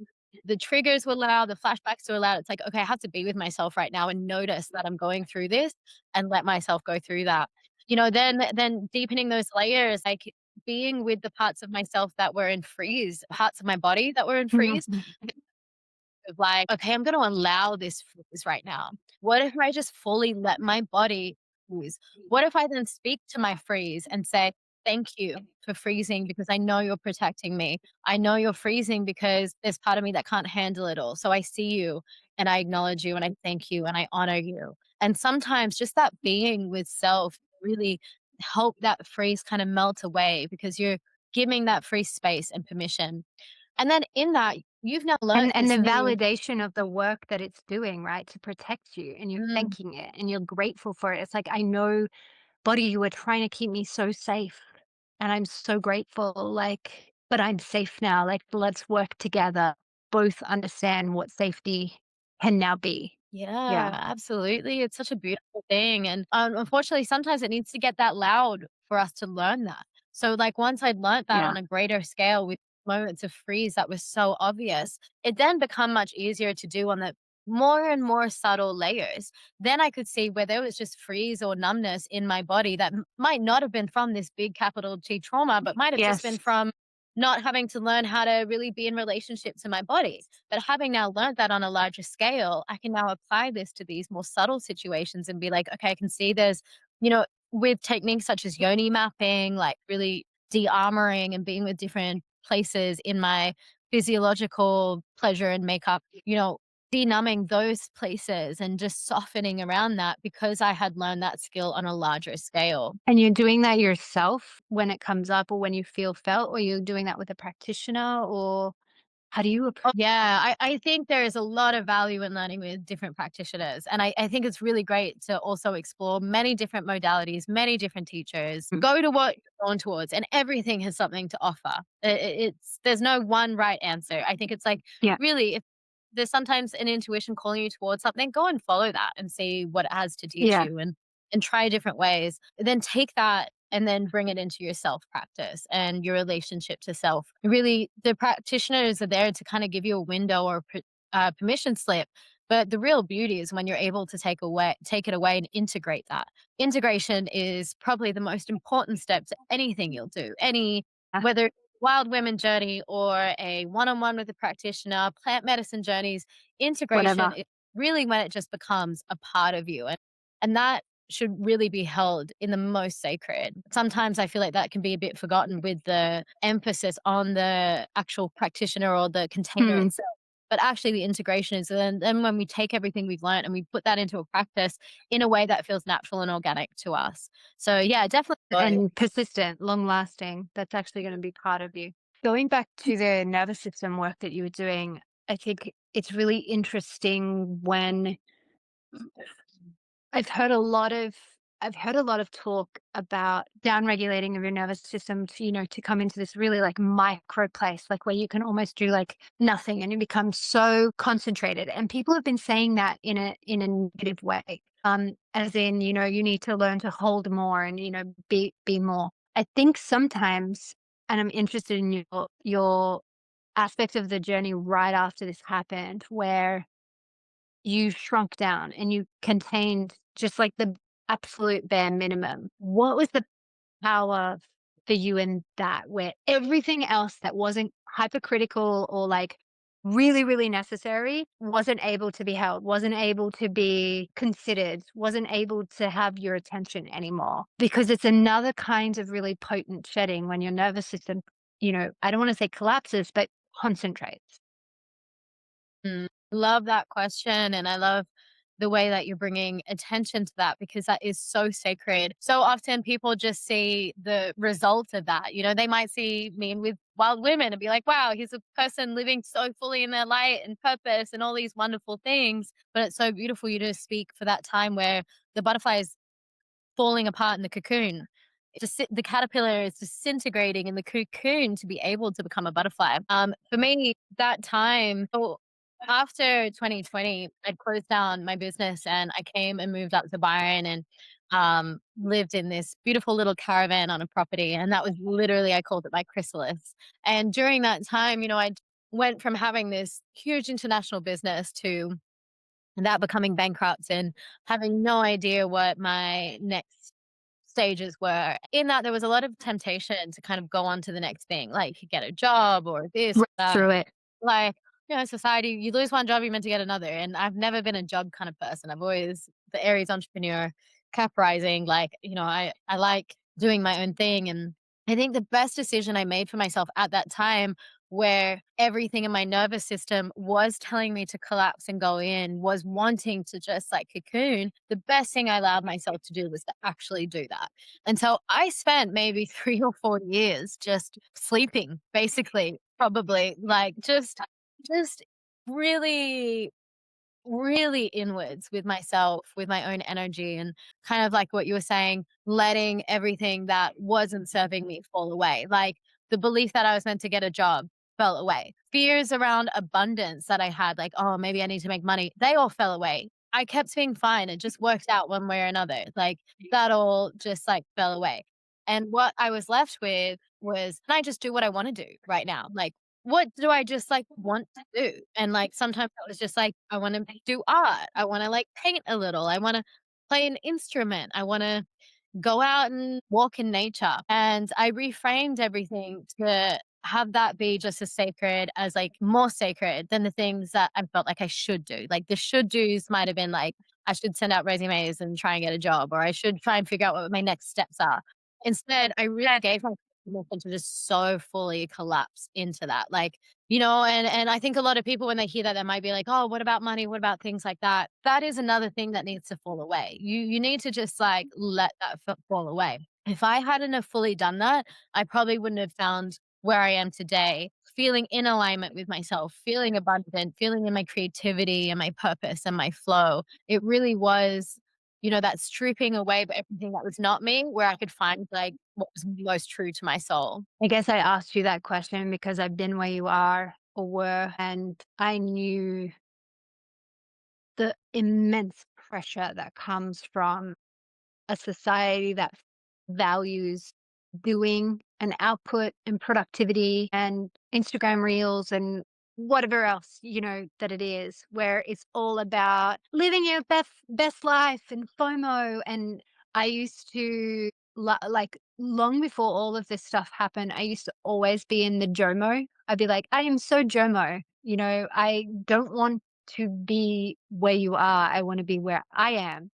the triggers were loud, the flashbacks were loud, it's like, "Okay, I have to be with myself right now and notice that I'm going through this and let myself go through that." You know, then deepening those layers, like being with the parts of myself that were in freeze, parts of my body that were in freeze, Mhm. of like, okay, I'm going to allow this freeze right now. What if I just fully let my body freeze? What if I then speak to my freeze and say, thank you for freezing because I know you're protecting me. I know you're freezing because there's part of me that can't handle it all. So I see you and I acknowledge you and I thank you and I honor you. And sometimes just that being with self really help that freeze kind of melt away because you're giving that free space and permission. And then in that, you've now learnt And this the new. validation of the work that it's doing, right, to protect you, and you're Mm, thanking it, and you're grateful for it. It's like, "I know, buddy, you were trying to keep me so safe, and I'm so grateful, like, but I'm safe now, like, let's work together, both understand what safety can now be." yeah, Yeah, absolutely. It's such a beautiful thing. And unfortunately, sometimes it needs to get that loud for us to learn that. So, like, once I'd learnt that yeah, on a greater scale with moments of freeze that was so obvious, it then become much easier to do on the more and more subtle layers. Then I could see where there was just freeze or numbness in my body that might not have been from this big capital T trauma, but might have just been yes. from not having to learn how to really be in relationship to my body. But having now learned that on a larger scale, I can now apply this to these more subtle situations and be like, okay, I can see there's, you know, with techniques such as yoni mapping, like really de-armoring and being with different places in my physiological pleasure and makeup, you know, de-numbing those places and just softening around that because I had learned that skill on a larger scale. And you're doing that yourself when it comes up or when you feel felt, or you're doing that with a practitioner, or how do you Oh, approach? yeah, I think there is a lot of value in learning with different practitioners. And I think it's really great to also explore many different modalities, many different teachers. Mm, Go to what you're drawn towards, and everything has something to offer. There's no one right answer. I think it's like yeah. really, if there's sometimes an intuition calling you towards something, go and follow that and see what it has to teach Yeah. you. And and try different ways. Then take that and then bring it into your self practice and your relationship to self. Really, the practitioners are there to kind of give you a window or permission slip. But the real beauty is when you're able to take it away and integrate that. Integration is probably the most important step to anything you'll do. Whether wild women journey or a one-on-one with a practitioner, plant medicine journeys, integration Whatever. is really when it just becomes a part of you. And that should really be held in the most sacred. Sometimes I feel like that can be a bit forgotten with the emphasis on the actual practitioner or the container Hmm. itself. But actually, the integration is then when we take everything we've learned and we put that into a practice in a way that feels natural and organic to us. So, yeah, definitely both. And persistent, long lasting. That's actually going to be part of you. Going back to the nervous system work that you were doing, I think it's really interesting when I've heard a lot of I've heard a lot of talk about down-regulating of your nervous system to, to come into this really like micro place, like where you can almost do like nothing and you become so concentrated. And people have been saying that in a negative way. As in, you need to learn to hold more and, be more. I think sometimes, and I'm interested in your aspect of the journey right after this happened, where you shrunk down and you contained just like the absolute bare minimum. What was the power for you in that, where everything else that wasn't hypercritical or like really, really necessary wasn't able to be held, wasn't able to be considered, wasn't able to have your attention anymore? Because it's another kind of really potent shedding when your nervous system, I don't want to say collapses, but concentrates. Love that question. And I love the way that you're bringing attention to that because that is so sacred. So often people just see the result of that. They might see me with wild women and be like, wow, he's a person living so fully in their light and purpose and all these wonderful things. But it's so beautiful you to speak for that time where the butterfly is falling apart in the cocoon. The caterpillar is disintegrating in the cocoon to be able to become a butterfly. For me, that time, so after 2020, I'd closed down my business and I came and moved up to Byron and lived in this beautiful little caravan on a property. And that was literally, I called it my chrysalis. And during that time, I went from having this huge international business to that becoming bankrupt and having no idea what my next stages were. In that, there was a lot of temptation to kind of go on to the next thing, like get a job or this, Rush that. through it. Like, society, you lose one job, you're meant to get another. And I've never been a job kind of person. I've always the Aries entrepreneur, cap rising. Like, I like doing my own thing. And I think the best decision I made for myself at that time, where everything in my nervous system was telling me to collapse and go in, was wanting to just like cocoon, the best thing I allowed myself to do was to actually do that. And so I spent maybe 3 or 4 years just sleeping, basically, probably like just really really inwards with myself, with my own energy, and kind of like what you were saying, letting everything that wasn't serving me fall away. Like the belief that I was meant to get a job fell away. Fears around abundance that I had, like, oh, maybe I need to make money, they all fell away. I kept being fine. It just worked out one way or another. Like that all just like fell away. And what I was left with was, can I just do what I want to do right now? Like, what do I just like want to do? And like sometimes I was just like, I want to do art. I want to like paint a little. I want to play an instrument. I want to go out and walk in nature. And I reframed everything to have that be just as sacred as like more sacred than the things that I felt like I should do. Like the should do's might have been like, I should send out resumes and try and get a job, or I should try and figure out what my next steps are. Instead, I really gave myself permission to just so fully collapse into that. Like, and I think a lot of people when they hear that, they might be like, "Oh, what about money? What about things like that?" That is another thing that needs to fall away. You need to just like let that fall away. If I hadn't have fully done that, I probably wouldn't have found where I am today, feeling in alignment with myself, feeling abundant, feeling in my creativity and my purpose and my flow. It really was, that stripping away of everything that was not me, where I could find like what was most true to my soul. I guess I asked you that question because I've been where you are or were, and I knew the immense pressure that comes from a society that values doing and output and productivity and Instagram reels and whatever else, that it is, where it's all about living your best life and FOMO. And I used to like long before all of this stuff happened, I used to always be in the JOMO. I'd be like, I am so JOMO. I don't want to be where you are. I want to be where I am.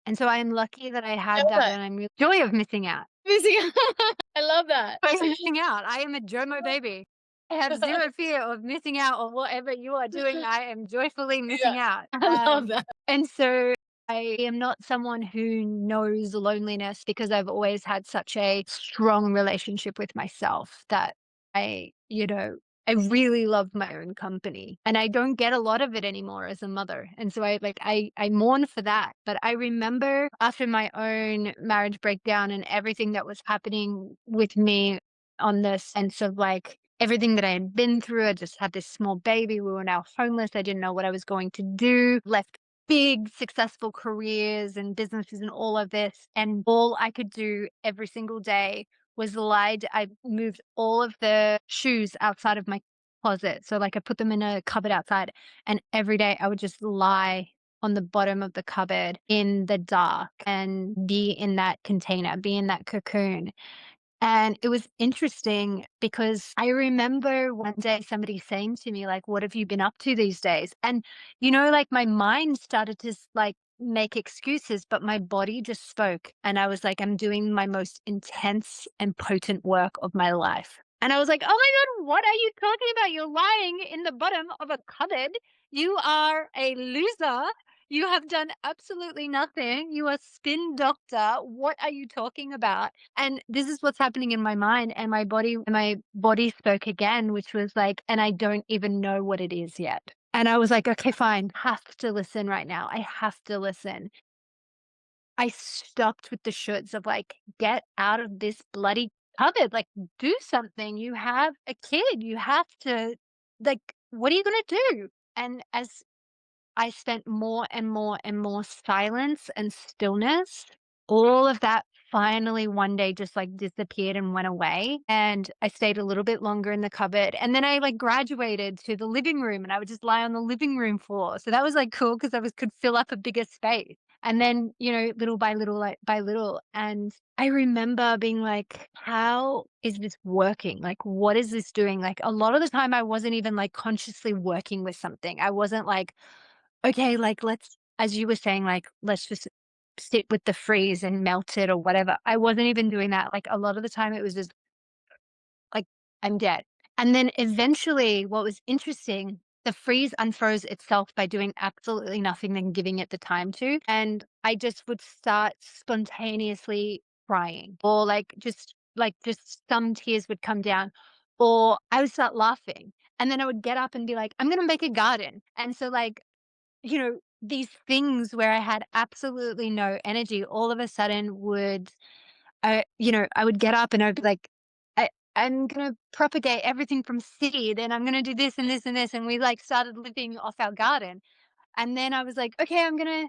And so I am lucky that I I had love that, that. and I'm really joy of missing out. Missing I love that. By missing out. I am a JOMO baby. I have zero fear of missing out on whatever you are doing. I am joyfully Yeah, missing out. I love that. And so I am not someone who knows loneliness because I've always had such a strong relationship with myself that I really love my own company, and I don't get a lot of it anymore as a mother. And so I mourn for that. But I remember after my own marriage breakdown and everything that was happening with me on the sense of like everything that I had been through. I just had this small baby. We were now homeless. I didn't know what I was going to do. Left big successful careers and businesses and all of this. And all I could do every single day was I moved all of the shoes outside of my closet. So like I put them in a cupboard outside, and every day I would just lie on the bottom of the cupboard in the dark and be in that container, be in that cocoon. And it was interesting because I remember one day somebody saying to me, like, what have you been up to these days? And, like my mind started to like make excuses, but my body just spoke. And I was like, I'm doing my most intense and potent work of my life. And I was like, oh my God, what are you talking about? You're lying in the bottom of a cupboard. You are a loser. You have done absolutely nothing. You are spin doctor. What are you talking about? And this is what's happening in my mind, and my body spoke again, which was like, and I don't even know what it is yet. And I was like, okay, fine, have to listen right now. I have to listen. I stopped with the shoulds of like, get out of this bloody cupboard, like do something. You have a kid. You have to like, what are you gonna do? And as I spent more and more and more silence and stillness. All of that finally one day just like disappeared and went away. And I stayed a little bit longer in the cupboard. And then I like graduated to the living room, and I would just lie on the living room floor. So that was like cool because could fill up a bigger space. And then, little by little, like by little. And I remember being like, how is this working? Like, what is this doing? Like, a lot of the time, I wasn't even like consciously working with something. I wasn't like, okay, like, let's as you were saying, like, let's just sit with the freeze and melt it or whatever. I wasn't even doing that. Like, a lot of the time it was just like, I'm dead. And then eventually what was interesting, the freeze unfroze itself by doing absolutely nothing and giving it the time to. And I just would start spontaneously crying, or like just some tears would come down, or I would start laughing. And then I would get up and be like, I'm gonna make a garden. And so like these things where I had absolutely no energy all of a sudden I would get up and I'd be like, I'm gonna propagate everything from seed, and I'm gonna do this and this and this. And we like started living off our garden. And then I was like, okay, I'm gonna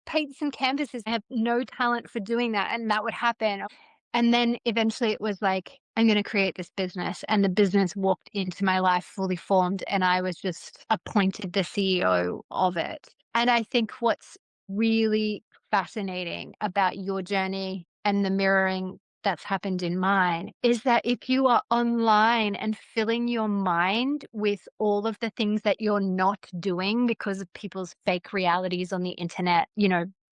paint some canvases. I have no talent for doing that. And that would happen. And then eventually it was like, I'm going to create this business. And the business walked into my life fully formed. And I was just appointed the CEO of it. And I think what's really fascinating about your journey and the mirroring that's happened in mine is that if you are online and filling your mind with all of the things that you're not doing because of people's fake realities on the internet,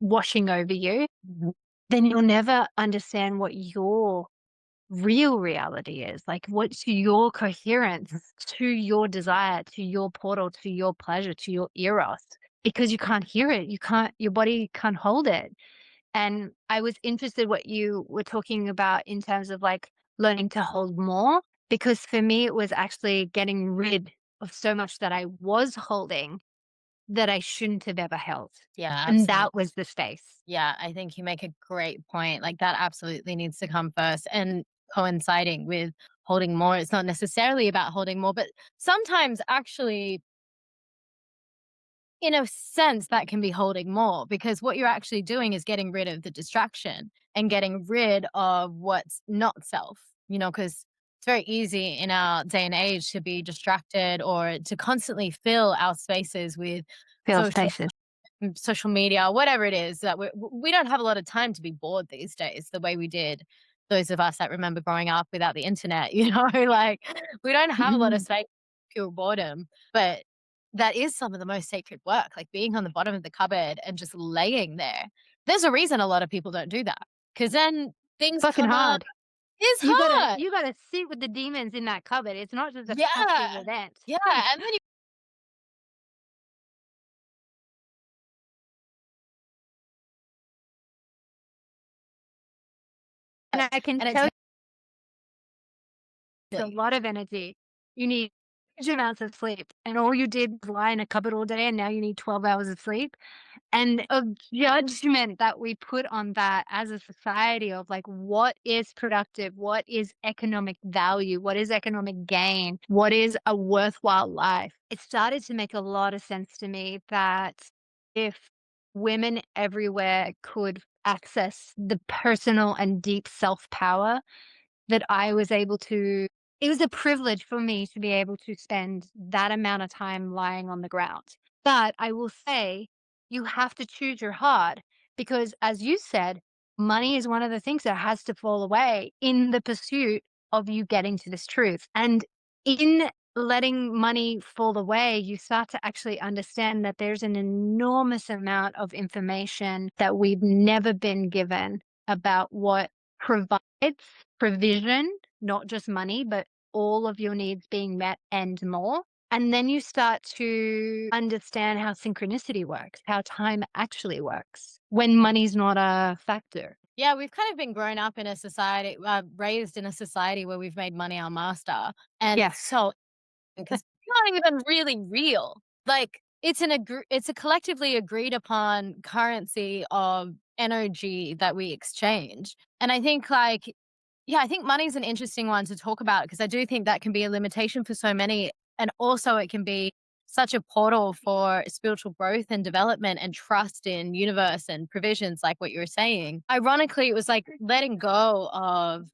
washing over you, then you'll never understand what your real reality is. Like, what's your coherence to your desire, to your portal, to your pleasure, to your eros, because you can't hear it. Your body can't hold it. And I was interested what you were talking about in terms of like learning to hold more, because for me, it was actually getting rid of so much that I was holding that I shouldn't have ever held. Yeah, And absolutely. that was the space. Yeah, I think you make a great point. Like that absolutely needs to come first and coinciding with holding more. It's not necessarily about holding more, but sometimes actually in a sense, that can be holding more because what you're actually doing is getting rid of the distraction and getting rid of what's not self, because it's very easy in our day and age to be distracted or to constantly fill our spaces with Feel social spaces. social media, whatever it is that we don't have a lot of time to be bored these days the way we did. Those of us that remember growing up without the internet, like we don't have a lot of Mhm. space for pure boredom, but that is some of the most sacred work, like being on the bottom of the cupboard and just laying there. There's a reason a lot of people don't do that because then things Fucking come up. hard. It's You gotta hard. you gotta sit with the demons in that cupboard. It's not just a passive Yeah. event. Yeah. And then And I can and it tell you takes it's a lot of energy. You need huge amounts of sleep, and all you did was lie in a cupboard all day, and now you need 12 hours of sleep. And of judgment that we put on that as a society of like, what is productive? What is economic value? What is economic gain? What is a worthwhile life? It started to make a lot of sense to me that if women everywhere could access the personal and deep self power that I was able to it was a privilege for me to be able to spend that amount of time lying on the ground. But I will say, you have to choose your heart because, as you said, money is one of the things that has to fall away in the pursuit of you getting to this truth. And in letting money fall away, you start to actually understand that there's an enormous amount of information that we've never been given about what provides provision, not just money, but all of your needs being met and more. And then you start to understand how synchronicity works, how time actually works when money's not a factor. Yeah, we've kind of been grown up in a society, raised in a society where we've made money our master, and it's Yes. so because it's not even really real. Like it's a collectively agreed upon currency of energy that we exchange, and I think yeah, I think money's an interesting one to talk about because I do think that can be a limitation for so many. And also, it can be such a portal for spiritual growth and development and trust in universe and provisions, like what you were saying. Ironically, it was like letting go of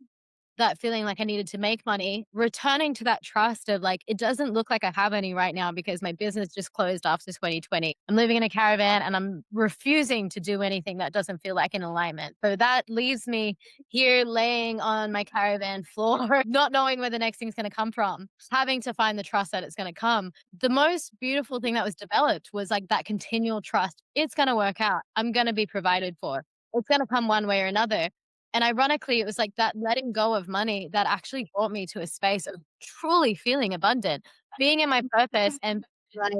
that feeling like I needed to make money, returning to that trust of like, it doesn't look like I have any right now because my business just closed after 2020. I'm living in a caravan and I'm refusing to do anything that doesn't feel like in alignment. So that leaves me here laying on my caravan floor, not knowing where the next thing's going to come from, having to find the trust that it's going to come. The most beautiful thing that was developed was like that continual trust. It's going to work out. I'm going to be provided for. It's going to come one way or another. And ironically, it was like that letting go of money that actually brought me to a space of truly feeling abundant, being in my purpose and like,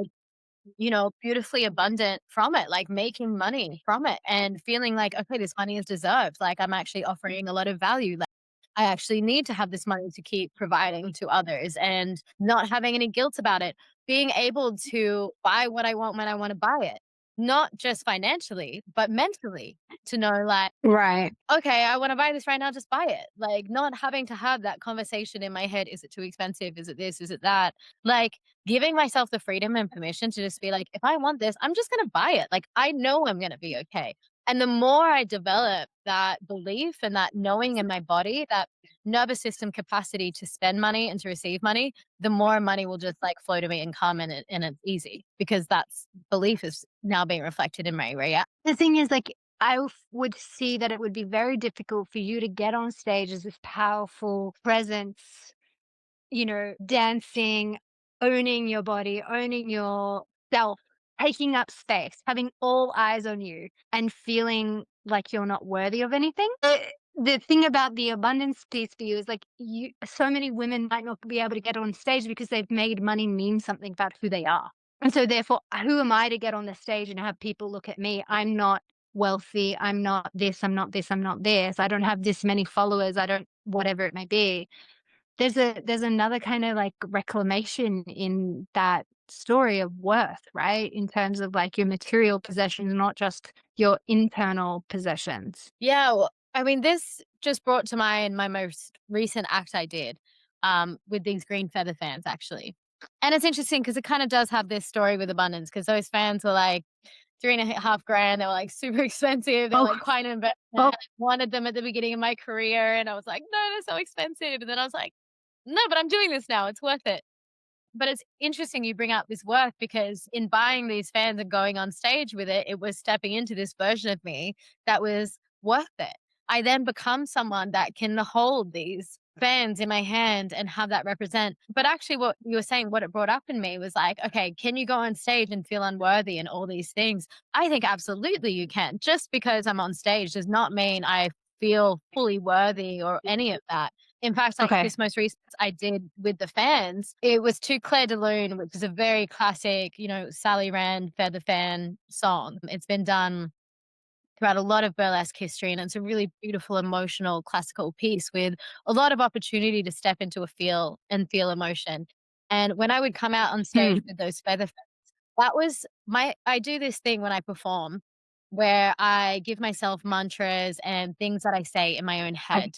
beautifully abundant from it, like making money from it and feeling like, okay, this money is deserved. Like I'm actually offering a lot of value. Like I actually need to have this money to keep providing to others and not having any guilt about it. Being able to buy what I want when I want to buy it, not just financially, but mentally to know like, Right. okay, I wanna buy this right now, just buy it. Like, not having to have that conversation in my head, "Is it too expensive? Is it this? Is it that?" Like, giving myself the freedom and permission to just be like, "If I want this, I'm just gonna buy it." Like, I know I'm gonna be okay. And the more I develop that belief and that knowing in my body, that nervous system capacity to spend money and to receive money, the more money will just, like, flow to me and come and it's easy because that's belief is now being reflected in my The thing is, like, would see that it would be very difficult for you to get on stage as this powerful presence, dancing, owning your body, owning yourself, taking up space, having all eyes on you, and feeling like you're not worthy of anything. The thing about the abundance piece for you is like so many women might not be able to get on stage because they've made money mean something about who they are. And so therefore, who am I to get on the stage and have people look at me? I'm not wealthy. I'm not this. I'm not this. I'm not this. I don't have this many followers. I don't whatever it may be. There's another kind of, like, reclamation in that story of worth, right? In terms of, like, your material possessions, not just your internal possessions. Yeah, well, I mean, this just brought to mind my most recent act I did, with these green feather fans, actually. And it's interesting because it kind of does have this story with abundance because those fans were like 3.5 grand. They were like super expensive. They're Oh, like quite an investment. oh, I wanted them at the beginning of my career and I was like, no, they're so expensive. And then I was like, no, but I'm doing this now. It's worth it. But it's interesting you bring up this work because in buying these fans and going on stage with it, it was stepping into this version of me that was worth it. I then become someone that can hold these fans in my hand and have that represent. But actually, what you were saying, what it brought up in me was like, okay, can you go on stage and feel unworthy and all these things? I think absolutely you can. Just because I'm on stage does not mean I feel fully worthy or any of that. In fact, like okay. this most recent I did with the fans, it was to Claire de Lune, which is a very classic, Sally Rand feather fan song. It's been done throughout a lot of burlesque history, and it's a really beautiful, emotional, classical piece with a lot of opportunity to step into a feel emotion. And when I would come out on stage Hmm. with those feather fans, that was I do this thing when I perform where I give myself mantras and things that I say in my own Okay. head.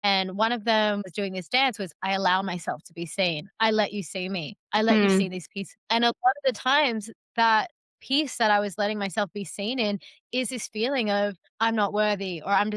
And one of them was doing this dance was I allow myself to be seen. I let you see me. I let you Hmm. see these pieces. And a lot of the times that piece that I was letting myself be seen in is this feeling of I'm not worthy or I'm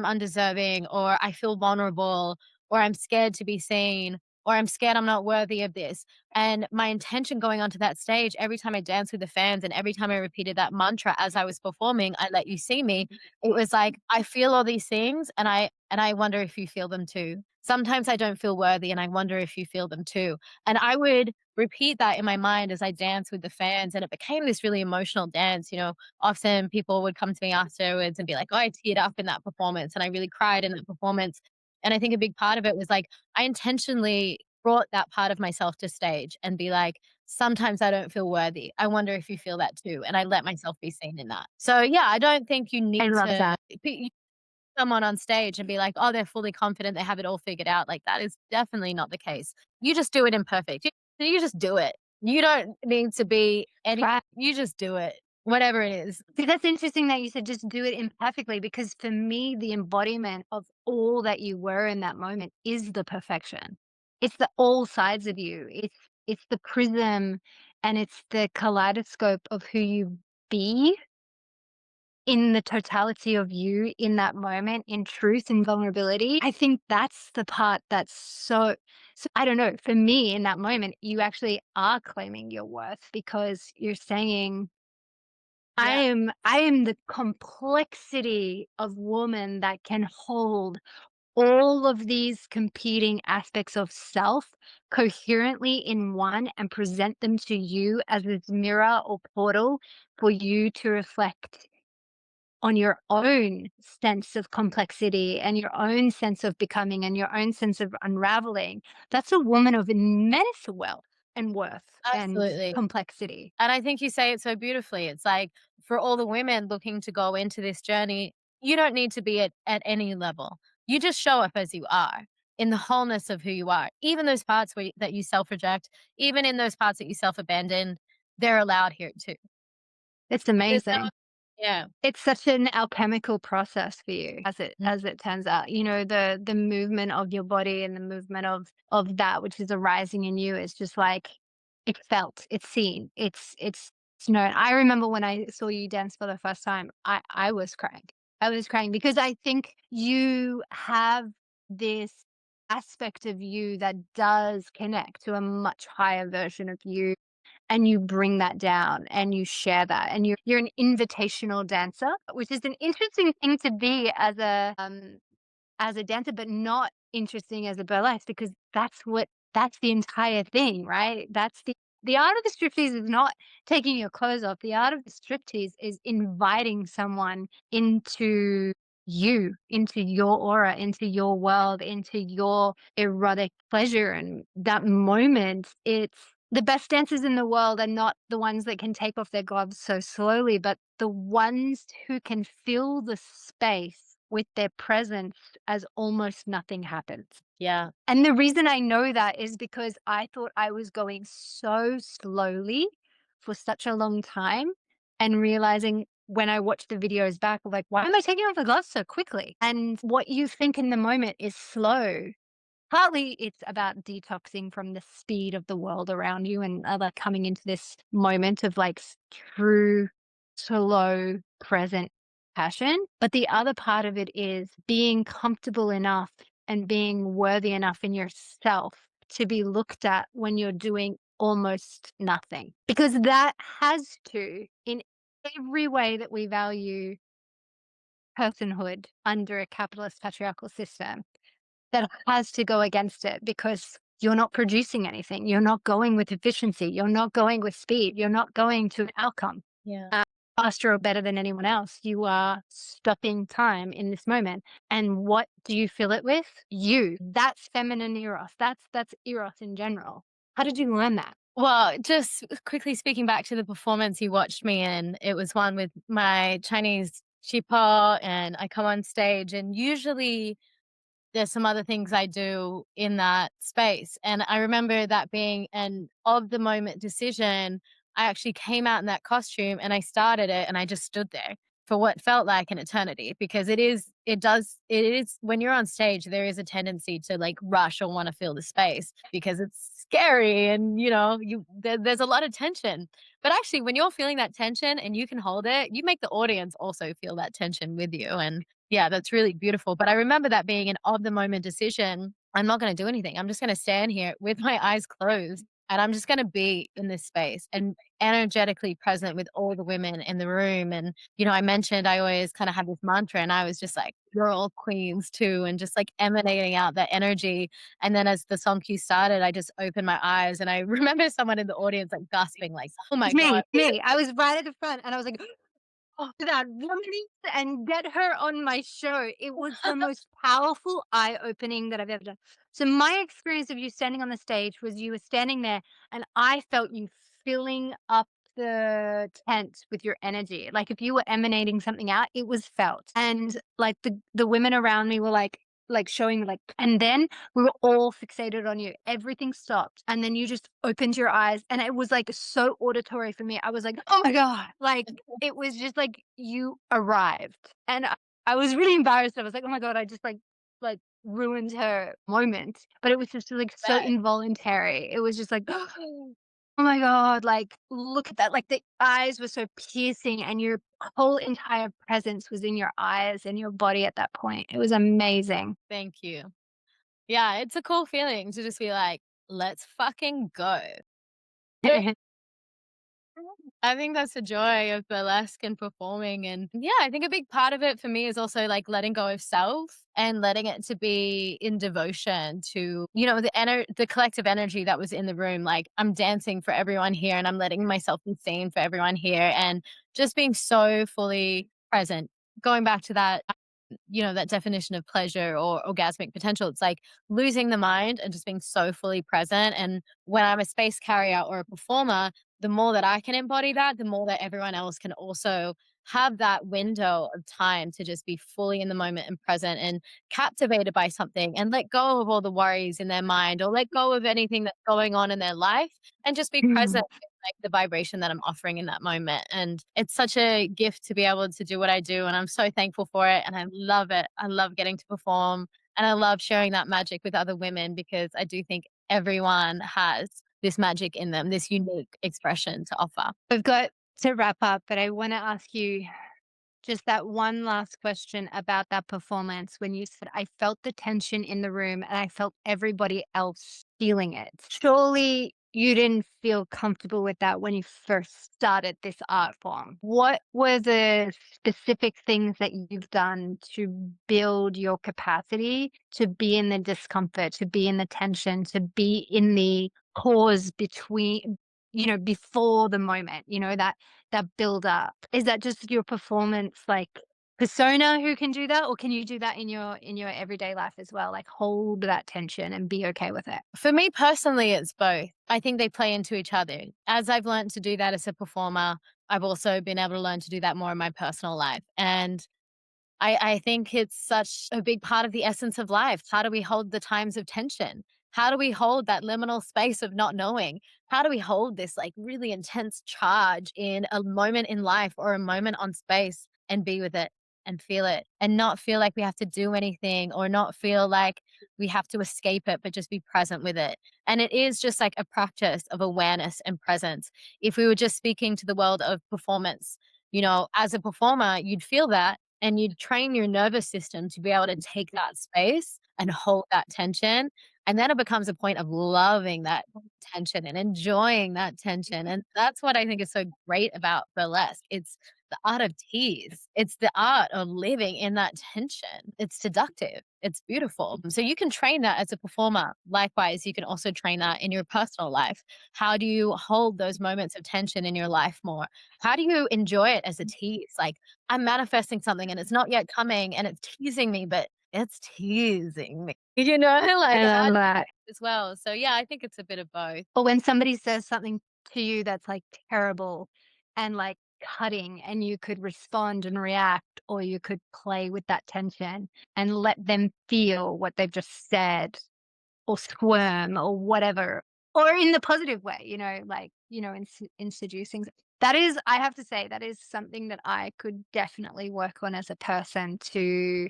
undeserving or I feel vulnerable or I'm scared to be seen or I'm scared I'm not worthy of this. And my intention going onto that stage, every time I danced with the fans and every time I repeated that mantra as I was performing, I let you see me, it was like, I feel all these things and I wonder if you feel them too. Sometimes I don't feel worthy and I wonder if you feel them too. And I would repeat that in my mind as I danced with the fans and it became this really emotional dance. Often people would come to me afterwards and be like, "Oh, I teared up in that performance and I really cried in that performance." And I think a big part of it was like I intentionally brought that part of myself to stage and be like, sometimes I don't feel worthy. I wonder if you feel that too. And I let myself be seen in that. So yeah, I don't think you I need love to that. be someone on stage and be like, "Oh, they're fully confident, they have it all figured out." Like, that is definitely not the case. You just do it imperfect. You just do it. You don't need to be any Right. you just do it, whatever it is. See, that's interesting that you said just do it imperfectly because for me, the embodiment of all that you were in that moment is the perfection. It's the all sides of you. It's the prism and it's the kaleidoscope of who you be in the totality of you in that moment, in truth and vulnerability. I think that's the part that's so I don't know, for me in that moment, you actually are claiming your worth because you're saying Yeah, I am the complexity of woman that can hold all of these competing aspects of self coherently in one and present them to you as this mirror or portal for you to reflect on your own sense of complexity and your own sense of becoming and your own sense of unraveling. That's a woman of immense wealth and worth and absolutely. complexity. And I think you say it so beautifully. It's like for all the women looking to go into this journey, you don't need to be at any level. You just show up as you are in the wholeness of who you are. Even those parts that you self reject, even in those parts that you self abandon, they're allowed here too. It's There's no, amazing. yeah. It's such an alchemical process for you Mm, as it turns out. You know, the movement of your body and the movement of that which is arising in you is just like it's felt, it's seen, it's known. I remember when I saw you dance for the first time, I was crying. I was crying because I think you have this aspect of you that does connect to a much higher version of you and you bring that down and you share that and you're an invitational dancer, which is an interesting thing to be as a dancer, but not interesting as a burlesque because that's the entire thing, right? That's the art of the striptease is not taking your clothes off. The art of the striptease is inviting someone into you, into your aura, into your world, into your erotic pleasure. And that moment, it's the best dancers in the world are not the ones that can take off their gloves so slowly, but the ones who can fill the space with their presence as almost nothing happens. yeah. And the reason I know that is because I thought I was going so slowly for such a long time and realizing when I watched the videos back, like, why am I taking off the gloves so quickly? And what you think in the moment is slow Partly it's about detoxing from the speed of the world around you and, like, coming into this moment of, like, true, slow, present passion. But the other part of it is being comfortable enough and being worthy enough in yourself to be looked at when you're doing almost nothing. Because that has to, in every way that we value personhood under a capitalist patriarchal system, that has to go against it because you're not producing anything. You're not going with efficiency. You're not going with speed. You're not going to an outcome Yeah. faster or better than anyone else. You are stopping time in this moment. And what do you fill it with? You. That's feminine eros. That's eros in general. How did you learn that? Well, just quickly speaking back to the performance you watched me in, it was one with my Chinese chipa, and I come on stage, and usually there's some other things I do in that space. And I remember that being an of the moment decision. I actually came out in that costume and I started it and I just stood there for what felt like an eternity, because it is when you're on stage, there is a tendency to like rush or want to fill the space because it's scary, and there's a lot of tension. But actually when you're feeling that tension and you can hold it, you make the audience also feel that tension with you. And yeah, that's really beautiful. But I remember that being an of the moment decision. I'm not going to do anything. I'm just going to stand here with my eyes closed and I'm just going to be in this space and energetically present with all the women in the room. And, I mentioned I always kind of have this mantra, and I was just like, you're all queens too, and just like emanating out that energy. And then as the song cue started, I just opened my eyes and I remember someone in the audience like gasping, like, oh my It's God. me. I was right at the front and I was like, that woman and get her on my show. It was the most powerful eye-opening that I've ever done. So my experience of you standing on the stage was you were standing there and I felt you filling up the tent with your energy. Like if you were emanating something out, it was felt. And like the women around me were like showing like, and then we were all fixated on you. Everything stopped. And then you just opened your eyes and it was like so auditory for me. I was like, oh my God. Like it was just like you arrived. And I was really embarrassed. I was like, oh my God, I just like ruined her moment. But it was just like so involuntary. It was just like, oh my God, like look at that. Like the eyes were so piercing and your whole entire presence was in your eyes and your body at that point. It was amazing. Thank you. Yeah, it's a cool feeling to just be like, let's fucking go. I think that's the joy of burlesque and performing. And yeah, I think a big part of it for me is also like letting go of self and letting it to be in devotion to, the collective energy that was in the room. Like I'm dancing for everyone here and I'm letting myself be seen for everyone here, and just being so fully present. Going back to that, that definition of pleasure or orgasmic potential, it's like losing the mind and just being so fully present. And when I'm a space carrier or a performer, the more that I can embody that, the more that everyone else can also have that window of time to just be fully in the moment and present and captivated by something and let go of all the worries in their mind or let go of anything that's going on in their life and just be present with like the vibration that I'm offering in that moment. And it's such a gift to be able to do what I do. And I'm so thankful for it. And I love it. I love getting to perform and I love sharing that magic with other women, because I do think everyone has this magic in them, this unique expression to offer. We've got to wrap up, but I want to ask you just that one last question about that performance when you said, I felt the tension in the room and I felt everybody else feeling it. Surely you didn't feel comfortable with that when you first started this art form. What were the specific things that you've done to build your capacity to be in the discomfort, to be in the tension, to be in the pause between, before the moment, that build up? Is that just your performance, like, persona who can do that, or can you do that in your everyday life as well? Like, hold that tension and be okay with it? For me personally, it's both. I think they play into each other. As I've learned to do that as a performer, I've also been able to learn to do that more in my personal life. And I think it's such a big part of the essence of life. How do we hold the times of tension? How do we hold that liminal space of not knowing? How do we hold this like really intense charge in a moment in life or a moment on space and be with it and feel it and not feel like we have to do anything or not feel like we have to escape it, but just be present with it. And it is just like a practice of awareness and presence. If we were just speaking to the world of performance, as a performer, you'd feel that and you'd train your nervous system to be able to take that space and hold that tension. And then it becomes a point of loving that tension and enjoying that tension. And that's what I think is so great about burlesque. It's the art of tease. It's the art of living in that tension. It's seductive. It's beautiful. So you can train that as a performer. Likewise, you can also train that in your personal life. How do you hold those moments of tension in your life more? How do you enjoy it as a tease? Like, I'm manifesting something and it's not yet coming and it's teasing me, but it's teasing me. Like I how love that. as well. So yeah, I think it's a bit of both. Or when somebody says something to you that's, like, terrible and, like, cutting, and you could respond and react, or you could play with that tension and let them feel what they've just said, or squirm, or whatever, or in the positive way, like, in seducing. That is, I have to say, that is something that I could definitely work on as a person, to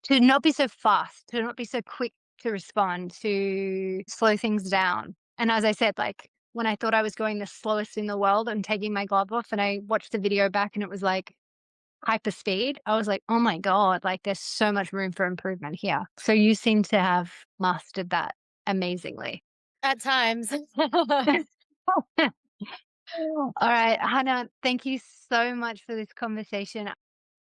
not be so fast, to not be so quick to respond, to slow things down. And as I said, like, when I thought I was going the slowest in the world and taking my glove off, and I watched the video back and it was like hyper speed, I was like, "Oh my god, like, there's so much room for improvement here." So you seem to have mastered that amazingly. At times. All right, Hannah, thank you so much for this conversation.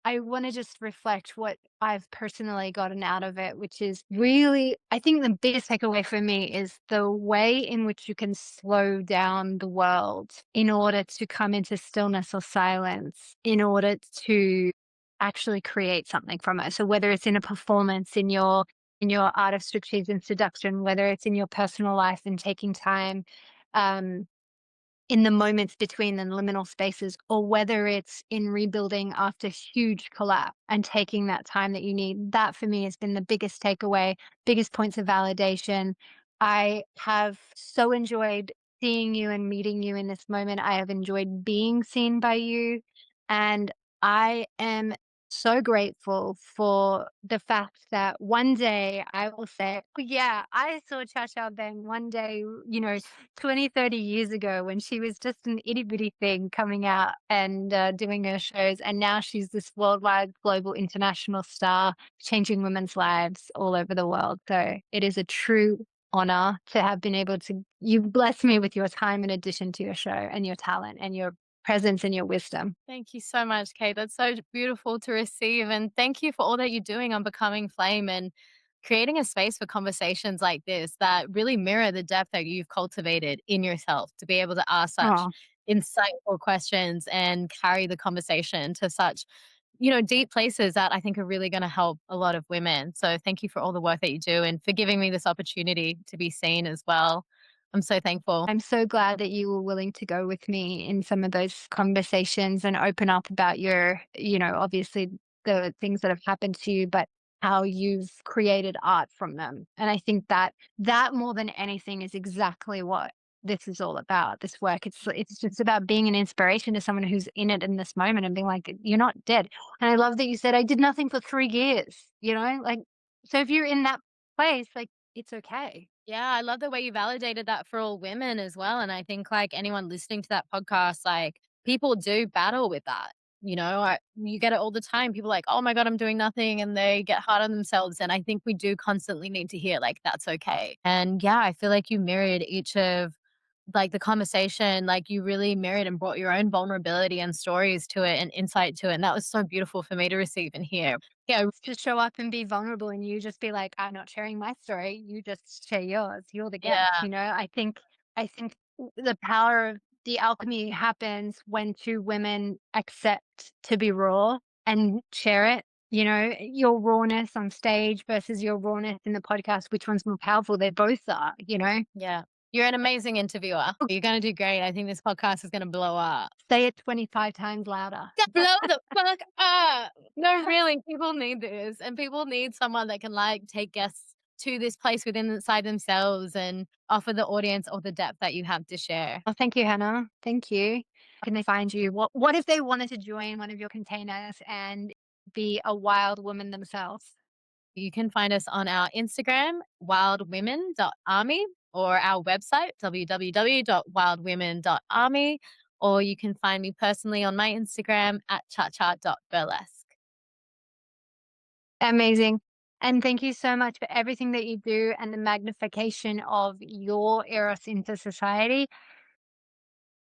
I want to just reflect what I've personally gotten out of it, which is really, I think the biggest takeaway for me is the way in which you can slow down the world in order to come into stillness or silence, in order to actually create something from it. So whether it's in a performance, in your art of striptease and seduction, whether it's in your personal life and taking time, um, in the moments between the liminal spaces, or whether it's in rebuilding after huge collapse and taking that time that you need. That for me has been the biggest takeaway, biggest points of validation. I have so enjoyed seeing you and meeting you in this moment. I have enjoyed being seen by you. And I am so grateful for the fact that one day I will say, "Oh, yeah, I saw Cha Cha Bang one day, 20, 30 years ago when she was just an itty bitty thing coming out and doing her shows. And now she's this worldwide, global, international star, changing women's lives all over the world." So it is a true honor to have been able to, you bless me with your time in addition to your show and your talent and your presence and your wisdom. Thank you so much, Kate. That's so beautiful to receive. And thank you for all that you're doing on Becoming Flame and creating a space for conversations like this that really mirror the depth that you've cultivated in yourself to be able to ask such Oh, insightful questions and carry the conversation to such, deep places that I think are really going to help a lot of women. So thank you for all the work that you do and for giving me this opportunity to be seen as well. I'm so thankful. I'm so glad that you were willing to go with me in some of those conversations and open up about your, obviously the things that have happened to you, but how you've created art from them. And I think that more than anything is exactly what this is all about. This work, it's just about being an inspiration to someone who's in it in this moment and being like, you're not dead. And I love that you said I did nothing for 3 years, like, so if you're in that place, like, it's okay. Yeah, I love the way you validated that for all women as well. And I think like anyone listening to that podcast, like people do battle with that. You get it all the time. People are like, oh my God, I'm doing nothing. And they get hard on themselves. And I think we do constantly need to hear like, that's okay. And yeah, I feel like you mirrored each of like the conversation, like you really mirrored and brought your own vulnerability and stories to it and insight to it. And that was so beautiful for me to receive and hear. Yeah, Just show up and be vulnerable, and you just be like, "I'm not sharing my story, you just share yours, you're the guest," yeah, I think the power of the alchemy happens when 2 women accept to be raw and share it, your rawness on stage versus your rawness in the podcast, which one's more powerful? They both are. yeah. You're an amazing interviewer. You're going to do great. I think this podcast is going to blow up. Say it 25 times louder. Yeah, blow the fuck up. No, really, people need this, and people need someone that can, like, take guests to this place within inside themselves and offer the audience all the depth that you have to share. Oh, thank you, Hannah. Thank you. Can they find you? What if they wanted to join one of your containers and be a wild woman themselves? You can find us on our Instagram, wildwomen.army, or our website, www.wildwomen.army, or you can find me personally on my Instagram at chacha.burlesque. Amazing. And thank you so much for everything that you do and the magnification of your Eros into society.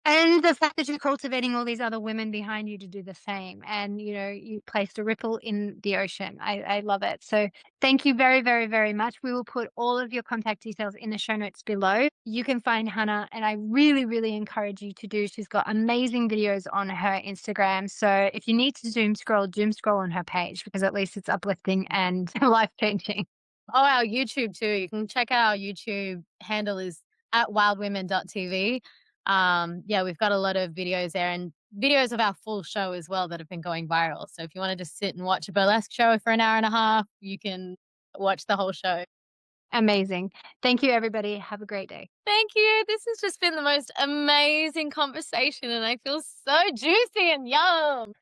And the fact that you're cultivating all these other women behind you to do the same. And, you placed a ripple in the ocean. I love it. So thank you very, very, very much. We will put all of your contact details in the show notes below. You can find Hannah, and I really, really encourage you to do. She's got amazing videos on her Instagram. So if you need to doom scroll on her page because at least it's uplifting and life changing. Oh, our YouTube too. You can check out our YouTube handle is at wildwomen.tv. Yeah, we've got a lot of videos there and videos of our full show as well that have been going viral. So if you want to just sit and watch a burlesque show for an hour and a half, you can watch the whole show. Amazing. Thank you, everybody. Have a great day. Thank you. This has just been the most amazing conversation and I feel so juicy and yum.